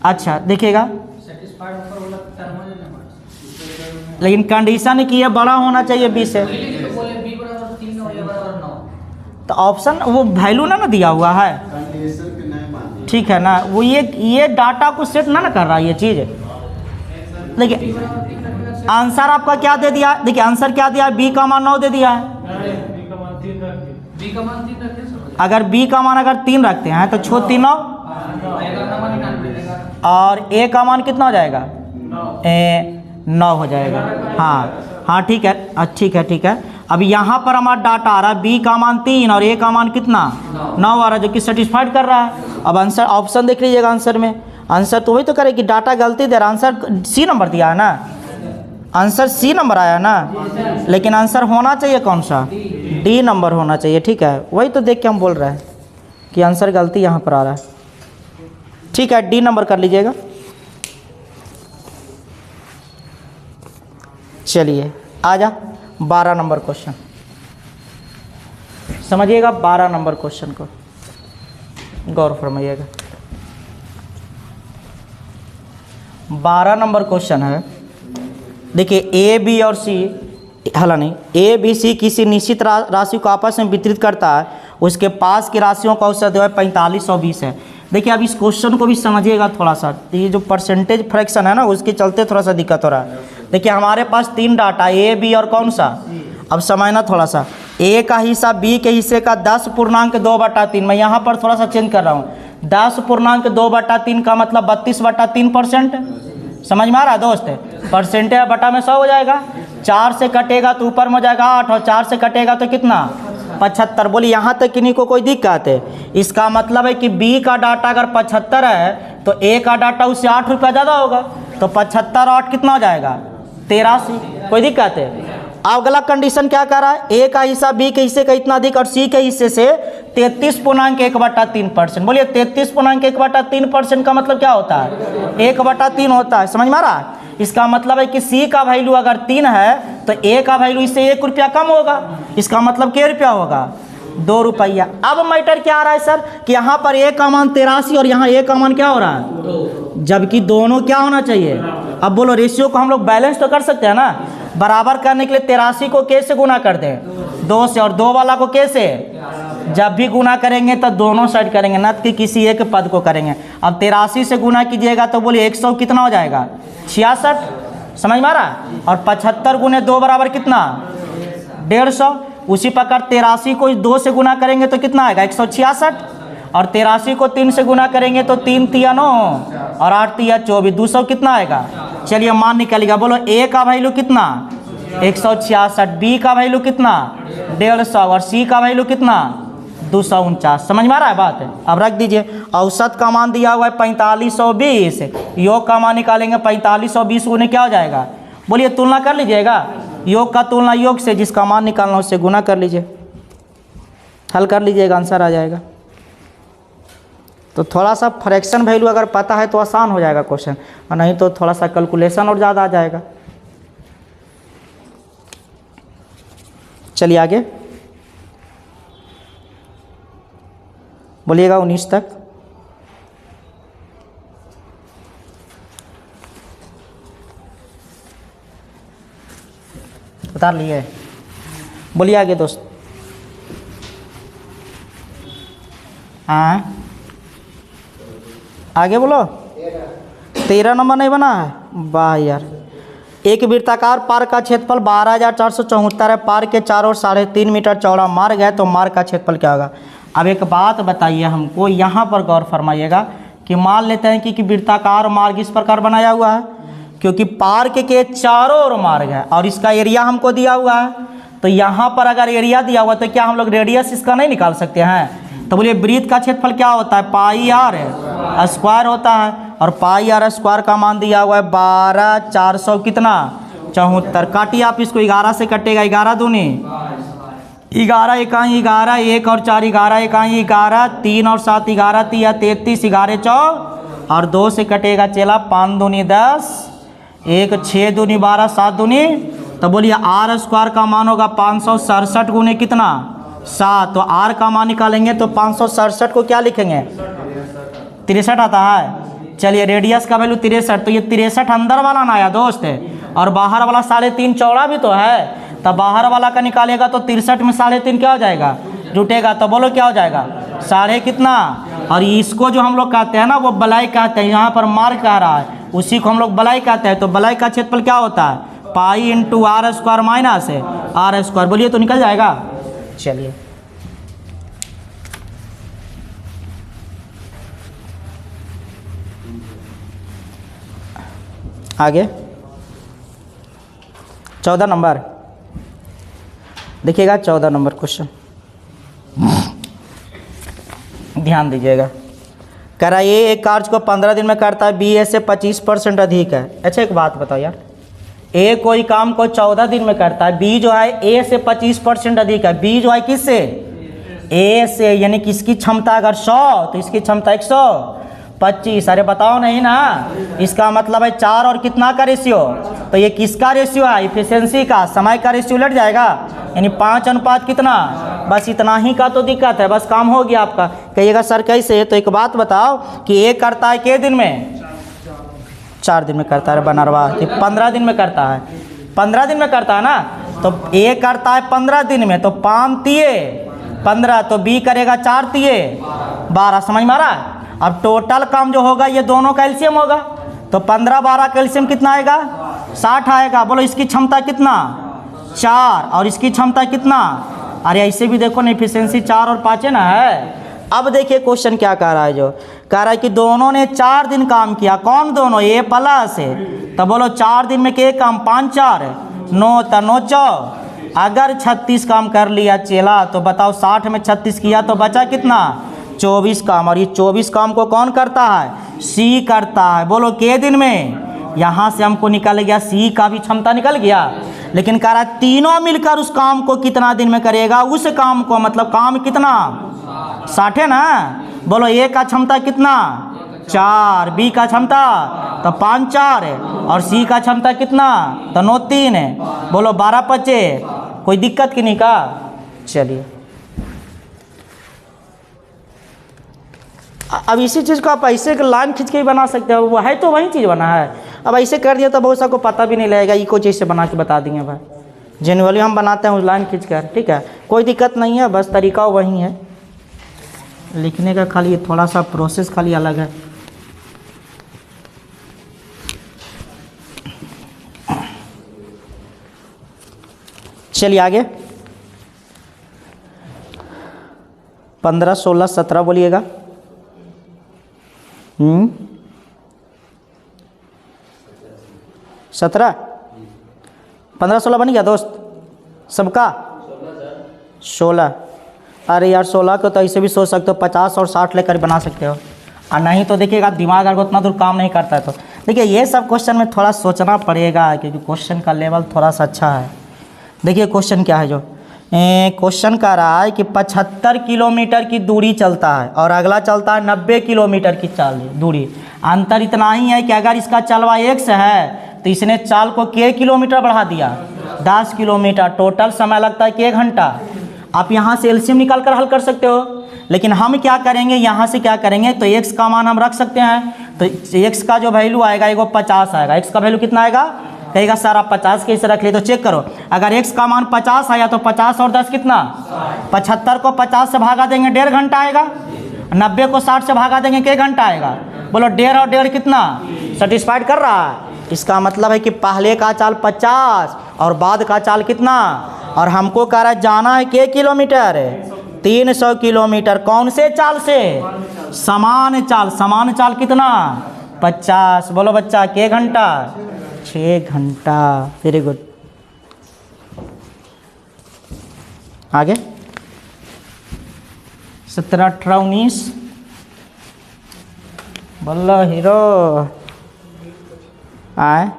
अच्छा देखिएगा सेटिस्फाइड ऊपर वाला टर्म लेना, लेकिन कंडीशन कि ये बड़ा होना चाहिए B से, तो बोले B बराबर 3 और A बराबर 9, तो ऑप्शन वो वैल्यू ना दिया हुआ है, ठीक है ना, वो ये डाटा को सेट ना कर रहा है ये चीज़। देखिए आंसर आपका क्या दे दिया, देखिए आंसर क्या दिया, B का मान 9 दे दिया है, B का मान 3 रखे समझ, अगर B का मान अगर 3 रखते हैं तो छो 3 9, A का मान 99 और A का मान कितना हो जाएगा 9 हो जाएगा। हाँ हाँ ठीक है, ठीक है ठीक है। अब यहाँ पर हमारा डाटा आ रहा है B का मान 3 और A का मान कितना 9 आ रहा है, जो कि सेटिस्फाइड कर रहा है। अब आंसर ऑप्शन देख लीजिएगा, आंसर में आंसर तो वही तो करे कि डाटा गलती दे रहा, आंसर C नंबर दिया है ना, आंसर C नंबर आया ना, लेकिन आंसर होना चाहिए कौन सा D नंबर होना चाहिए, ठीक है, वही तो देख के हम बोल रहे हैं कि आंसर गलती यहाँ पर आ रहा है, ठीक है D नंबर कर लीजिएगा। चलिए आजा 12 नंबर क्वेश्चन समझिएगा, 12 नंबर क्वेश्चन को गौर फरमाइएगा। 12 नंबर क्वेश्चन है, देखिए A B और C, हला नहीं, A B C किसी निश्चित राशि को आपस में वितरित करता है, उसके पास की राशियों का औसत जो है 4520 है। देखिए अब इस क्वेश्चन को भी समझिएगा थोड़ा सा। तो ये जो परसेंटेज फ्रैक्शन है ना, उसके चलते थोड़ा सा दिक्कत हो रहा है। देखिए हमारे पास 3 डाटा ए, बी और कौन सा, अब समझना थोड़ा सा। ए का हिस्सा बी के हिस्से का 10.2/3, मैं यहाँ पर थोड़ा सा चेंज कर रहा हूँ। 10.2/3 का मतलब 32/3%। समझ में आ रहा है दोस्त? परसेंटेज बटा में 100 हो जाएगा। 4 से कटेगा तो ऊपर में हो जाएगा 8, और 4 से कटेगा तो कितना, 75। बोलिए यहाँ तक किन्हीं को कोई दिक्कत है? इसका मतलब है कि बी का डाटा अगर 75 है तो ए का डाटा उससे 8 रुपया ज़्यादा होगा, तो 75 और 8 कितना हो जाएगा, 83। कोई दिक्कत है? अब अगला कंडीशन क्या कर रहा है, ए का हिस्सा बी के हिस्से का इतना अधिक और सी के हिस्से से 33.1/3%। बोलिए 33.1/3% का मतलब क्या होता है, 1/3 होता है। समझ में आ रहा है? इसका मतलब है कि सी का वैल्यू अगर 3 है तो ए का वैल्यू इससे 1 रुपया कम होगा। इसका मतलब क्या रुपया होगा, 2 रुपया। अब मैटर क्या आ रहा है सर कि यहाँ पर ए का मान 83 और यहाँ ए का मान क्या हो रहा है, जबकि दोनों क्या होना चाहिए। अब बोलो रेशियो को हम लोग बैलेंस तो कर सकते हैं ना। बराबर करने के लिए 83 को कैसे गुना कर दें, 2 से, और 2 वाला को कैसे, जब भी गुना करेंगे तो दोनों साइड करेंगे, न कि किसी एक पद को करेंगे। अब 83 से गुना कीजिएगा तो बोलिए 100 कितना हो जाएगा, 66। समझ में आ रहा है? और 75 गुने 2 बराबर कितना, 150। उसी प्रकार 83 को 2 से गुना करेंगे तो कितना आएगा, 166। और 83 को 3 से गुना करेंगे तो 3 तिया 9 और 8 तिया 24, 200 कितना आएगा। चलिए मान निकलेगा। बोलो ए का वैल्यू कितना, 166, बी का वैल्यू कितना, 150 और सी का वैल्यू कितना, 249। समझ में आ रहा है बात? अब रख दीजिए। औसत का मान दिया हुआ है 4520, योग का मान निकालेंगे 4520 गुने क्या हो जाएगा, बोलिए तुलना कर लीजिएगा। योग का तुलना योग से, जिसका मान निकालना उससे गुना कर लीजिए, हल कर लीजिएगा, आंसर आ जाएगा। तो थोड़ा सा फ्रैक्शन वैल्यू अगर पता है तो आसान हो जाएगा क्वेश्चन, और नहीं तो थोड़ा सा कैलकुलेशन और ज़्यादा आ जाएगा। चलिए आगे बोलिएगा 19 तक। उतार लिए, बोलिए आगे दोस्त। हाँ आगे बोलो। 13 नंबर नहीं बना है, वाह यार। एक वृत्ताकार पार्क का क्षेत्रफल 12,474 है। पार्क के चारों ओर 3.5 मीटर चौड़ा मार्ग है, तो मार्ग का क्षेत्रफल क्या होगा। अब एक बात बताइए हमको, यहाँ पर गौर फरमाइएगा कि मान लेते हैं कि वृत्ताकार मार्ग इस प्रकार बनाया हुआ है, क्योंकि पार्क के चारों ओर मार्ग है और इसका एरिया हमको दिया हुआ है। तो यहाँ पर अगर एरिया दिया हुआ तो क्या हम लोग रेडियस इसका नहीं निकाल सकते हैं। तो बोलिए वृत्त का क्षेत्रफल क्या होता है, पाई आर स्क्वायर होता है, और पाई आर स्क्वायर का मान दिया हुआ है 12,400 कितना 74। काटिए आप इसको, 11 से कटेगा, 11 दूनी 11 इकाई 11, 1 और 4 11 इकाई 11, 3 और 7 11 तिया 33, 11 4 और 2 से कटेगा चला 5 दूनी 10, 1 6 दूनी 12, 7 दूनी। तो बोलिए आर स्क्वायर का मान होगा 567 गुने कितना 7। तो आर का मान निकालेंगे तो 567 को क्या लिखेंगे, 63 आता है। चलिए रेडियस का वैल्यू 63, तो ये 63 अंदर वाला ना आया दोस्त है, और बाहर वाला 3.5 चौड़ा भी तो है। तब बाहर वाला का निकालेगा तो 63 में 3.5 क्या हो जाएगा, जुटेगा। तो बोलो क्या हो जाएगा, 3.5 कितना। और इसको जो हम लोग कहते हैं ना वो बलाई कहते हैं, यहाँ पर मार्ग कह रहा है, उसी को हम लोग बलाई कहते हैं। तो बलाई का क्षेत्रफल क्या होता है, pi into r square minus r square. बोलिए तो निकल जाएगा। चलिए आगे 14 नंबर देखिएगा। 14 नंबर क्वेश्चन ध्यान दीजिएगा। कह रहा है ये एक कार्य को 15 दिन में करता है, बी ए से 25% अधिक है। अच्छा एक बात बताओ यार, ए कोई काम को 14 दिन में करता है, बी जो है ए से 25% अधिक है। बी जो है किससे, ए से, यानी किसकी क्षमता अगर 100 तो इसकी क्षमता 125। अरे बताओ नहीं ना, इसका मतलब है 4 और कितना का रेशियो, तो ये किसका रेशियो है, इफिशियंसी का, समय का रेशियो लट जाएगा, यानी 5 अनुपात कितना। बस इतना ही का तो दिक्कत है, बस काम हो गया आपका। कहिएगा सर कैसे, तो एक बात बताओ कि ए करता है के दिन में, 4 दिन में करता है बनरवा, कि 15 दिन में करता है, 15 दिन में करता है ना। तो ए करता है 15 दिन में, तो 5 तिये 15, तो बी करेगा 4 तिये 12। समझ में आ रहा है। अब टोटल काम जो होगा ये दोनों का एलसीएम होगा, तो 15 12 का एलसीएम कितना आएगा? 60 आएगा। बोलो इसकी क्षमता कितना? 4, और इसकी क्षमता कितना? अरे ऐसे भी देखो ना, एफिशिएंसी 4 और 5 है ना है। अब देखिए क्वेश्चन क्या कह रहा है, जो कह रहा है कि दोनों ने 4 दिन काम किया। कौन दोनों? ए प्लस है। तो बोलो 4 दिन में के काम? 5 4 9 9 4। अगर 36 काम कर लिया चेला, तो बताओ 60 में 36 किया तो बचा कितना? 24 काम। और ये 24 काम को कौन करता है? सी करता है। बोलो के दिन में? यहाँ से हमको निकल गया सी का भी क्षमता निकल गया, लेकिन कह रहा है तीनों मिलकर उस काम को कितना दिन में करेगा? उस काम को, मतलब काम कितना? 60 है ना। बोलो ए का क्षमता कितना? 4, बी का क्षमता तो 5 4 है, और सी का क्षमता कितना? तो 9 3 है। बोलो 12 25। कोई दिक्कत की नहीं का? चलिए अब इसी चीज़ को आप ऐसे लाइन खींच के ही बना सकते हो, वो है तो वही चीज़ बना है। अब ऐसे कर दिया तो बहुत सा को पता भी नहीं लगेगा, इको चीज़ से बना के बता देंगे भाई। जनरली हम बनाते हैं उस लाइन खींच कर, ठीक है, कोई दिक्कत नहीं है, बस तरीका वही है लिखने का, खाली थोड़ा सा प्रोसेस खाली अलग है। चलिए आगे 15 16 17 बोलिएगा। 17 15 16 बन गया दोस्त सबका? 16। अरे यार 16 को तो ऐसे भी सोच सकते हो, 50 और 60 लेकर बना सकते हो, और नहीं तो देखिएगा दिमाग अगर उतना दूर काम नहीं करता है तो देखिए ये सब क्वेश्चन में थोड़ा सोचना पड़ेगा, क्योंकि क्वेश्चन का लेवल थोड़ा सा अच्छा है। देखिए क्वेश्चन क्या है, जो क्वेश्चन कह रहा है कि 75 किलोमीटर की दूरी चलता है और अगला चलता है 90 किलोमीटर की दूरी। अंतर इतना ही है कि अगर इसका चलवा x है तो इसने चाल को k किलोमीटर बढ़ा दिया, 10 किलोमीटर। टोटल समय लगता है कि 1 घंटा। आप यहाँ से एलसीएम निकाल कर हल कर सकते हो, लेकिन हम क्या करेंगे, यहाँ से क्या करेंगे, तो x का मान हम रख सकते हैं। तो x का जो वैल्यू आएगा एगो 50 आएगा। x का वैल्यू कितना आएगा? कहेगा सर आप 50 कैसे रख लिए, तो चेक करो, अगर x का मान 50 आया तो 50 और 10 कितना? 75 को 50 से भागा देंगे 1.5 घंटा आएगा, 90 को 60 से भागा देंगे 1 घंटा आएगा। बोलो 1.5 और 1.5 कितना? सेटिस्फाइड कर रहा है। इसका मतलब है कि पहले का चाल 50 और बाद का चाल कितना? और हमको कह रहा है जाना है के किलोमीटर? 300 किलोमीटर। कौन से चाल से? समान चाल। समान चाल कितना? 50। बोलो बच्चा के घंटा? 6 घंटा। Very good. आगे 17 18 19 बोलो हीरो आए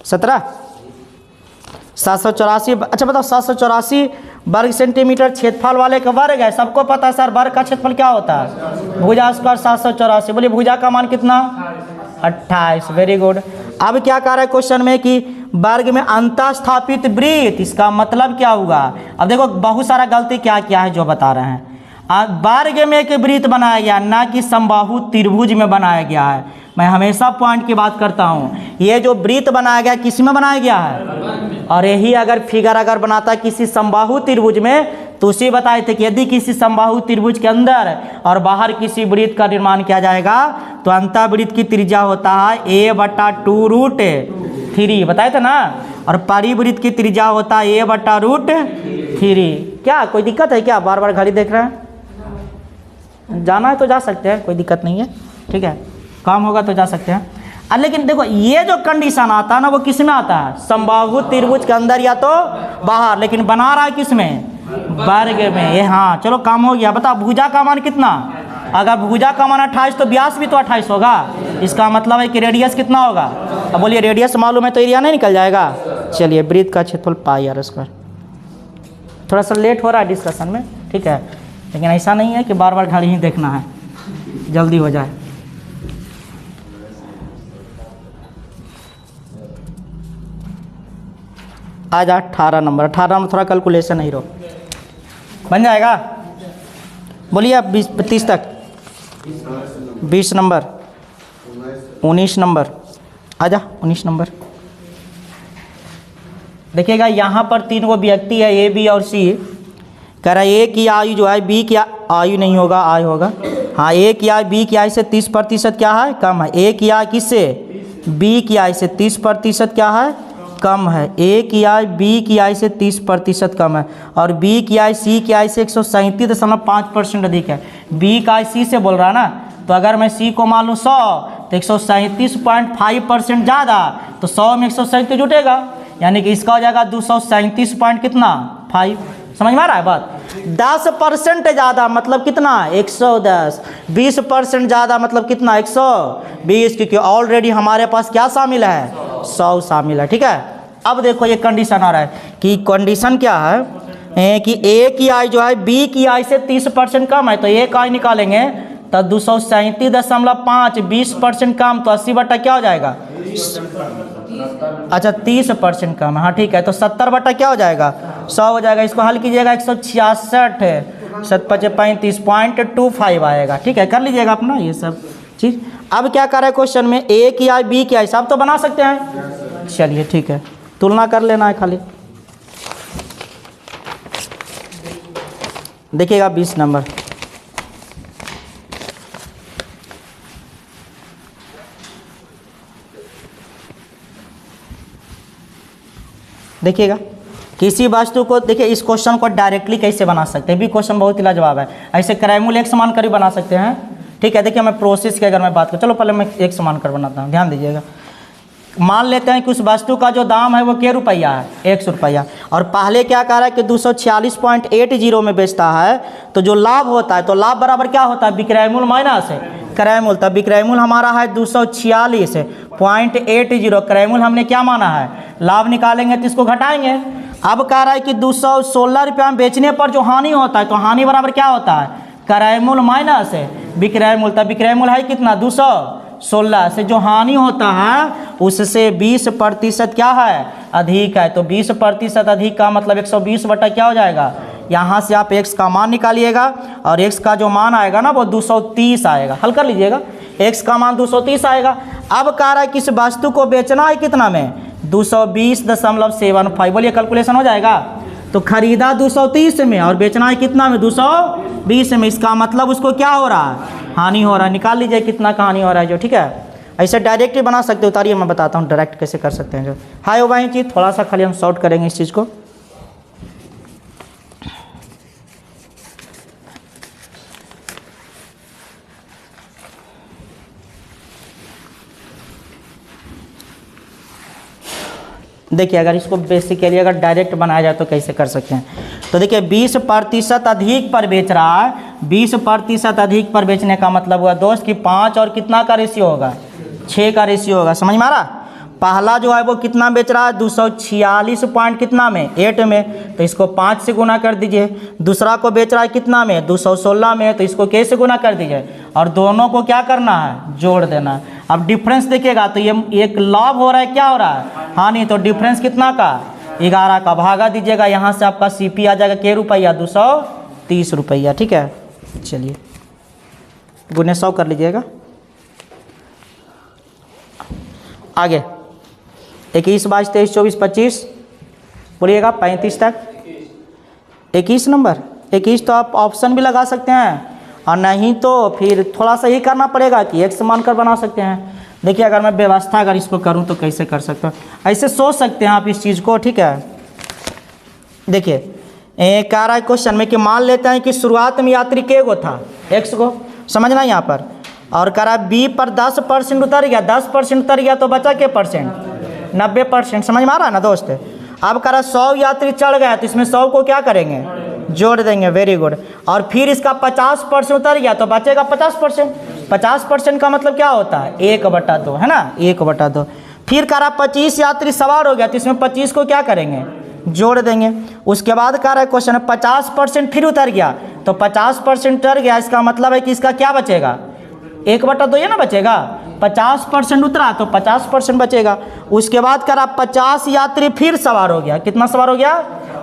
17 784। अच्छा बताओ 784 वर्ग सेंटीमीटर क्षेत्रफल वाले का वर्ग है, सबको पता है सर वर्ग का क्षेत्रफल क्या होता है? भुजा स्क्वायर 784। बोलिए भुजा का मान कितना? 28। Very good. अब क्या कह रहा है क्वेश्चन में कि वर्ग में अंतःस्थापित वृत्त, इसका मतलब क्या हुआ? अब देखो बहुत सारा गलती क्या क्या है जो बता रहे हैं। वर्ग में एक वृत्त बनाया गया, ना कि समबाहु त्रिभुज में बनाया गया है। मैं हमेशा पॉइंट की बात करता हूँ, ये जो वृत्त बनाया गया किस में बनाया गया है? और यही अगर फिगर अगर बनाता किसी समबाहु त्रिभुज में तो उसी बताए थे कि यदि किसी समबाहु त्रिभुज के अंदर और बाहर किसी वृत्त का निर्माण किया जाएगा तो अंतःवृत्त की त्रिज्या होता है a/2√3, बताए थे ना, और परिवृत्त की त्रिज्या होता है a/√3। क्या कोई दिक्कत है क्या? बार बार घड़ी देख रहे हैं? जाना है तो जा सकते हैं, कोई दिक्कत नहीं है, ठीक है, काम होगा तो जा सकते हैं। लेकिन देखो ये जो कंडीशन आता है ना वो किस में आता है? समबाहु त्रिभुज के अंदर या तो बाहर, लेकिन बना रहा है किस में? वर्ग में। ये हाँ चलो काम हो गया। बता भुजा का मान कितना? अगर भुजा का मान 28 तो व्यास भी तो 28 होगा। इसका मतलब है कि रेडियस कितना होगा? अब बोलिए रेडियस मालूम है तो एरिया नहीं निकल जाएगा। चलिए वृत्त का क्षेत्रफल πr²। थोड़ा सा लेट हो रहा है डिस्कशन में, ठीक है, लेकिन ऐसा नहीं है कि बार बार घड़ी ही देखना है, जल्दी हो जाए। आज 18 नंबर थोड़ा कैलकुलेशन ही रो बन जाएगा। बोलिए आप 20 30 तक 20 नंबर 19 नंबर आजा 19 नंबर। देखिएगा यहाँ पर 3 वो व्यक्ति है A B और C। कह रहा है A की आयु जो है B की आयु नहीं होगा, आय होगा, हाँ, ए की आय बी की आय से 30% क्या है, कम है। ए की आय किससे, बी की आय से 30% क्या है, कम है। ए की आय बी की आय से 30% कम है और बी की आय सी की आय से 137.5% अधिक है। बी का आय सी से बोल रहा है ना, तो अगर मैं सी को मान लूँ 100 तो 137.5% ज़्यादा, तो 100 में 137 जुटेगा, यानी कि इसका हो जाएगा 237 पॉइंट कितना 5। समझ में आ रहा है बात। 10% ज़्यादा मतलब कितना 110, 20% ज़्यादा मतलब कितना 120, क्योंकि ऑलरेडी हमारे पास क्या शामिल है, 100 शामिल है। ठीक है, अब देखो ये कंडीशन आ रहा है कि कंडीशन क्या है कि ए की आय जो है बी की आय से 30% कम है, तो ए का आय निकालेंगे तो 237.5, 20% कम तो 80 बटा क्या हो जाएगा, अच्छा 30% कम है, हाँ ठीक है, तो 70 बटा क्या हो जाएगा 100 हो जाएगा। इसको हल कीजिएगा 166 7 5 35.25 आएगा। ठीक है, कर लीजिएगा अपना ये सब चीज़। अब क्या कर रहा है क्वेश्चन में, ए की आय बी की आय सब तो बना सकते हैं, चलिए ठीक है, तुलना कर लेना है खाली। देखिएगा 20 नंबर, देखिएगा किसी वस्तु को, देखिए इस क्वेश्चन को डायरेक्टली कैसे बना सकते हैं, भी क्वेश्चन बहुत ही लाजवाब है। ऐसे क्राइमूल एक समान कर भी बना सकते हैं। ठीक है, देखिए मैं प्रोसेस की अगर मैं बात करूँ, चलो पहले मैं एक समान कर बनाता हूँ, ध्यान दीजिएगा। मान लेते हैं कि उस वस्तु का जो दाम है वो क्या रुपया है, 100 रुपया, और पहले क्या कह रहा है कि 246.80 में बेचता है, तो जो लाभ होता है, तो लाभ बराबर क्या होता है, विक्रय मूल्य माइनस है क्रय मूल्य। तब विक्रय मूल्य हमारा है 246.80, क्रय मूल्य हमने क्या माना है, लाभ निकालेंगे तो इसको घटाएंगे। अब कह रहा है कि 216 रुपया में बेचने पर जो हानि होता है, तो हानि बराबर क्या होता है, क्रय मूल्य माइनस है विक्रय मूल्य। तब विक्रय मूल्य है कितना 216 से जो हानि होता है उससे 20% क्या है, अधिक है। तो 20% अधिक का मतलब 120 बटा क्या हो जाएगा, यहाँ से आप x का मान निकालिएगा और x का जो मान आएगा ना वो 230 आएगा। हल कर लीजिएगा, x का मान 230 आएगा। अब कह रहा है कि इस वस्तु को बेचना है कितना में, 220.75। बोलिए कैलकुलेशन हो जाएगा। तो खरीदा 230 में और बेचना है कितना में, 220 में। इसका मतलब उसको क्या हो रहा है, हानि हो रहा है। निकाल लीजिए कितना का हानि हो रहा है जो। ठीक है, ऐसे डायरेक्ट ही बना सकते हो, उतारिए मैं बताता हूँ डायरेक्ट कैसे कर सकते हैं जो। हाय हो भाई चीज़ थोड़ा सा खाली हम शॉर्ट करेंगे इस चीज़ को। देखिए अगर इसको बेसिकली अगर डायरेक्ट बनाया जाए तो कैसे कर सकते हैं। तो देखिए 20% अधिक पर बेच रहा है, 20% अधिक पर बेचने का मतलब हुआ दोस्त कि 5 और कितना का रेशियो होगा, 6 का रेशियो होगा। समझ में आ रहा। पहला जो है वो कितना बेच रहा है, 246 पॉइंट कितना में 8 में, तो इसको 5 से गुना कर दीजिए। दूसरा को बेच रहा है कितना में, 216 में, तो इसको कैसे गुना कर दीजिए और दोनों को क्या करना है, जोड़ देना है। अब डिफरेंस देखिएगा तो ये एक लाभ हो रहा है, क्या हो रहा है, हानि। तो डिफरेंस कितना का 11 का, भागा दीजिएगा, यहाँ से आपका CP आ जाएगा क्या रुपया, 230 रुपया। ठीक है, चलिए गुने 100 कर लीजिएगा। आगे 21 22 23 24 25 बोलिएगा 35 तक। 21 नंबर 21 तो आप ऑप्शन भी लगा सकते हैं और नहीं तो फिर थोड़ा सा ही करना पड़ेगा कि एक समान कर बना सकते हैं। देखिए अगर मैं व्यवस्था अगर इसको करूं तो कैसे कर सकता हूँ, ऐसे सोच सकते हैं आप इस चीज़ को। ठीक है, देखिए कह रहा है क्वेश्चन में कि मान लेते हैं कि शुरुआत में यात्री के गो था, x को समझना यहाँ पर, और कह रहा है B पर 10% उतर गया, 10% उतर गया तो बचा के परसेंट 90%। समझ में आ रहा है ना दोस्त। अब कह रहा 100 यात्री चढ़ गया तो इसमें 100 को क्या करेंगे, जोड़ देंगे। Very good. और फिर इसका 50% उतर गया तो बचेगा 50%। 50% का मतलब क्या होता है, 1/2 है ना, 1/2। फिर कह रहा 25 यात्री सवार हो गया तो इसमें 25 को क्या करेंगे, जोड़ देंगे। उसके बाद कह रहा है क्वेश्चन है 50% फिर उतर गया तो 50% उतर गया, इसका मतलब है कि इसका क्या बचेगा, 1/2 ये ना बचेगा। 50% उतरा तो 50% बचेगा। उसके बाद करा 50 यात्री फिर सवार हो गया, कितना सवार हो गया,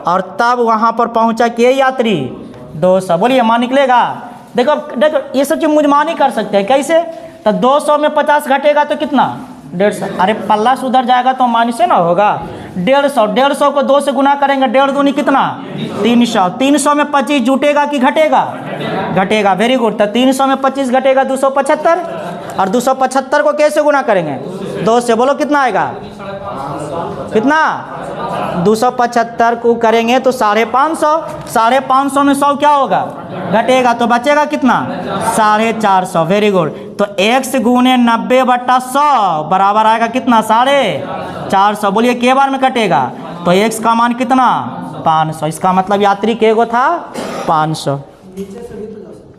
और तब वहाँ पर पहुँचा के यात्री 200। बोलिए मान निकलेगा। देखो देखो ये सब चीज़ मुझमान ही कर सकते हैं। कैसे, तो 200 में 50 घटेगा तो कितना, 150। अरे पल्ला सुधर जाएगा तो माइनस से ना होगा, 150 को 2 से गुना करेंगे, 1.5 दूनी कितना 300। 300 में 25 जुटेगा कि घटेगा? घटेगा। Very good. तो 300 में 25 घटेगा 275, और 275 को कैसे गुना करेंगे? 2 से। बोलो कितना आएगा? कितना? 275 को करेंगे तो 550। 550 में 100 क्या होगा? घटेगा। तो बचेगा कितना? 450। Very good. तो x गुने 90/100 बराबर आएगा कितना? 450। बोलिए के बार में कटेगा? तो x का मान कितना? 500। इसका मतलब यात्री के गो था? 500।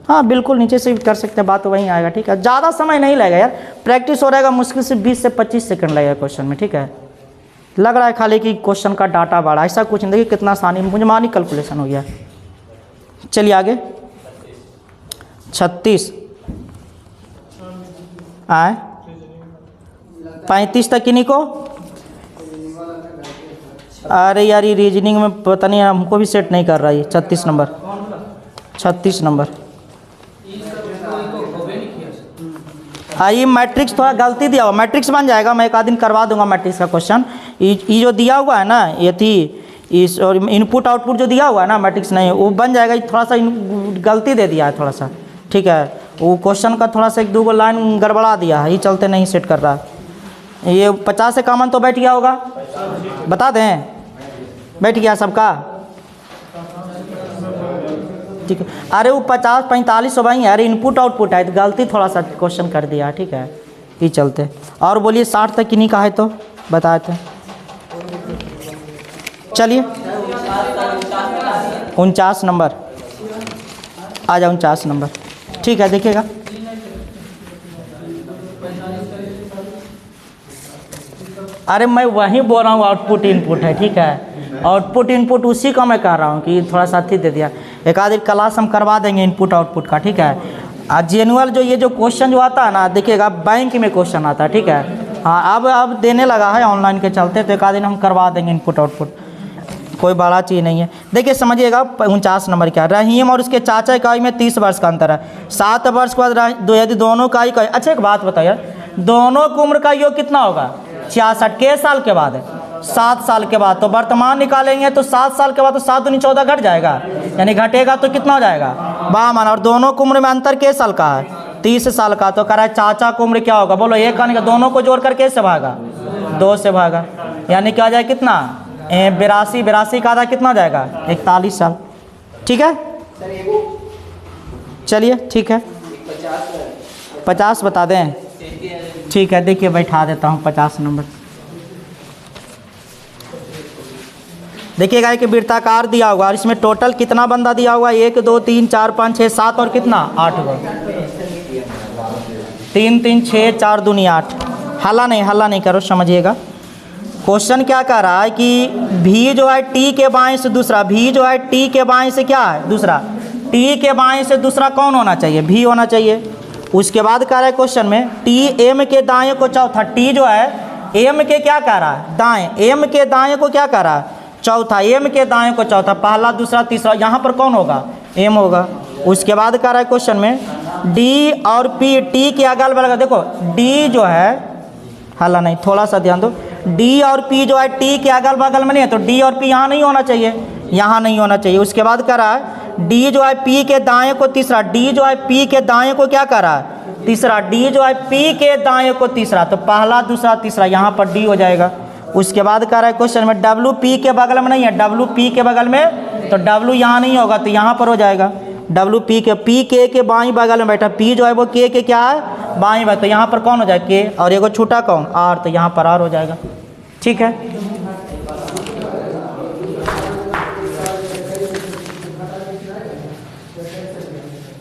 हाँ बिल्कुल, नीचे से भी कर सकते हैं, बात तो वहीं आएगा। ठीक है, ज़्यादा समय नहीं लगेगा यार, प्रैक्टिस हो रहेगा, मुश्किल से 20 से 25 सेकंड लगेगा क्वेश्चन में। ठीक है, लग रहा है खाली कि क्वेश्चन का डाटा बढ़ा, ऐसा कुछ नहीं। देखिए कितना आसानी मुझमानी कैलकुलेशन हो गया। चलिए आगे। 36 आए 35 तक किन्हीं को? अरे यार ये रीजनिंग में पता नहीं, हमको भी सेट नहीं कर रहा है। 36 नंबर, 36 नंबर। हाँ ये मैट्रिक्स थोड़ा गलती दिया हुआ, मैट्रिक्स बन जाएगा, मैं एक आध दिन करवा दूंगा मैट्रिक्स का क्वेश्चन। ये जो दिया हुआ है ना, ये थी इस, और इनपुट आउटपुट जो दिया हुआ है ना मैट्रिक्स नहीं, वो बन जाएगा। थोड़ा सा गलती दे दिया है थोड़ा सा। ठीक है, वो क्वेश्चन का थोड़ा सा 1-2 लाइन गड़बड़ा दिया है, ये चलते नहीं सेट कर रहा है। ये 50 से कॉमन तो बैठ गया होगा, बता दें? बैठ गया सबका? ठीक है। अरे वो 50-45 भाई यार इनपुट आउटपुट है, तो गलती थोड़ा सा क्वेश्चन कर दिया। ठीक है, ये चलते। और बोलिए 60 तक किन्हीं का है तो बताए थे। चलिए 49 नंबर आ जाओ, 49 नंबर। ठीक है, देखिएगा अरे मैं वही बोल रहा हूँ, आउटपुट इनपुट है। ठीक है, आउटपुट इनपुट उसी का मैं कह रहा हूँ कि थोड़ा सा अथी दे दिया। एक आध क्लास हम करवा देंगे इनपुट आउटपुट का। ठीक है, जेनुअल जो ये जो क्वेश्चन जो आता है ना, देखिएगा बैंक में क्वेश्चन आता है। ठीक है, हाँ अब देने लगा है ऑनलाइन के चलते, तो एक आध दिन हम करवा देंगे इनपुट आउटपुट, कोई बड़ा चीज़ नहीं है। देखिए समझिएगा 49 नंबर क्या, रहीम और उसके चाचा की आयु में 30 वर्ष का अंतर है। 7 वर्ष के बाद यदि दोनों का आयु का, अच्छा एक बात बताओ यार, दोनों की उम्र का योग कितना होगा? 66। के साल के बाद है? 7 साल के बाद। तो वर्तमान निकालेंगे तो 7 साल के बाद तो 7 दूनी 14 घट जाएगा, यानी घटेगा तो कितना हो जाएगा? 52। और दोनों की उम्र में अंतर के साल का है? 30 साल का। तो कह रहा है चाचा की उम्र क्या होगा? बोलो एक आने का, दोनों को जोड़ कर कैसे भागा? 2 से भागा, यानी क्या हो जाए कितना? 82। 82 का आधा कितना हो जाएगा? 41 साल। ठीक है, चलिए ठीक है 50 बता दें। ठीक है, देखिए बैठा देता हूँ 50 नंबर। देखिएगा कि वृत्ताकार दिया हुआ और इसमें टोटल कितना बंदा दिया हुआ? 1 2 3 4 5 6 7 और कितना? 8 गो। 3 3 6 4 दूनी 8। हल्ला नहीं करो, समझिएगा क्वेश्चन क्या कह रहा है कि भी जो है टी के बाएं से दूसरा, भी जो है टी के बाएं से क्या है? दूसरा। टी के बाएं से दूसरा कौन होना चाहिए? भी होना चाहिए। उसके बाद कह रहा है क्वेश्चन में टी एम के दाएं को चौथा। टी जो है एम के क्या कह रहा है? दाएं। एम के दाएं को क्या कह रहा है? चौथा। एम के दाएं को चौथा, पहला दूसरा तीसरा, यहाँ पर कौन होगा? एम होगा। उसके बाद कह रहा है क्वेश्चन में डी और पी, टी के अगल बगल, देखो डी जो है, हल्ला नहीं, थोड़ा सा ध्यान दो, डी और पी जो है टी के अगल बगल में नहीं है, तो डी और पी यहाँ नहीं होना चाहिए, यहाँ नहीं होना चाहिए। उसके बाद कह रहा है डी जो है पी के दाएं को तीसरा, डी जो है पी के दाएं को क्या कर रहा है? तीसरा। डी जो है पी के दाएं को तीसरा, तो पहला दूसरा तीसरा, यहाँ पर डी हो जाएगा। उसके बाद कह रहा है क्वेश्चन में डब्ल्यू पी के बगल में नहीं है, डब्ल्यू पी के बगल में, तो डब्ल्यू यहाँ नहीं होगा, तो यहाँ पर हो जाएगा डब्ल्यू पी के बाईं बगल में बैठा, पी जो है वो के क्या है? बाईं बगल, तो यहाँ पर कौन हो जाएगा? के, और एगो छूटा कौन? आर, तो यहाँ पर आर हो जाएगा। ठीक है।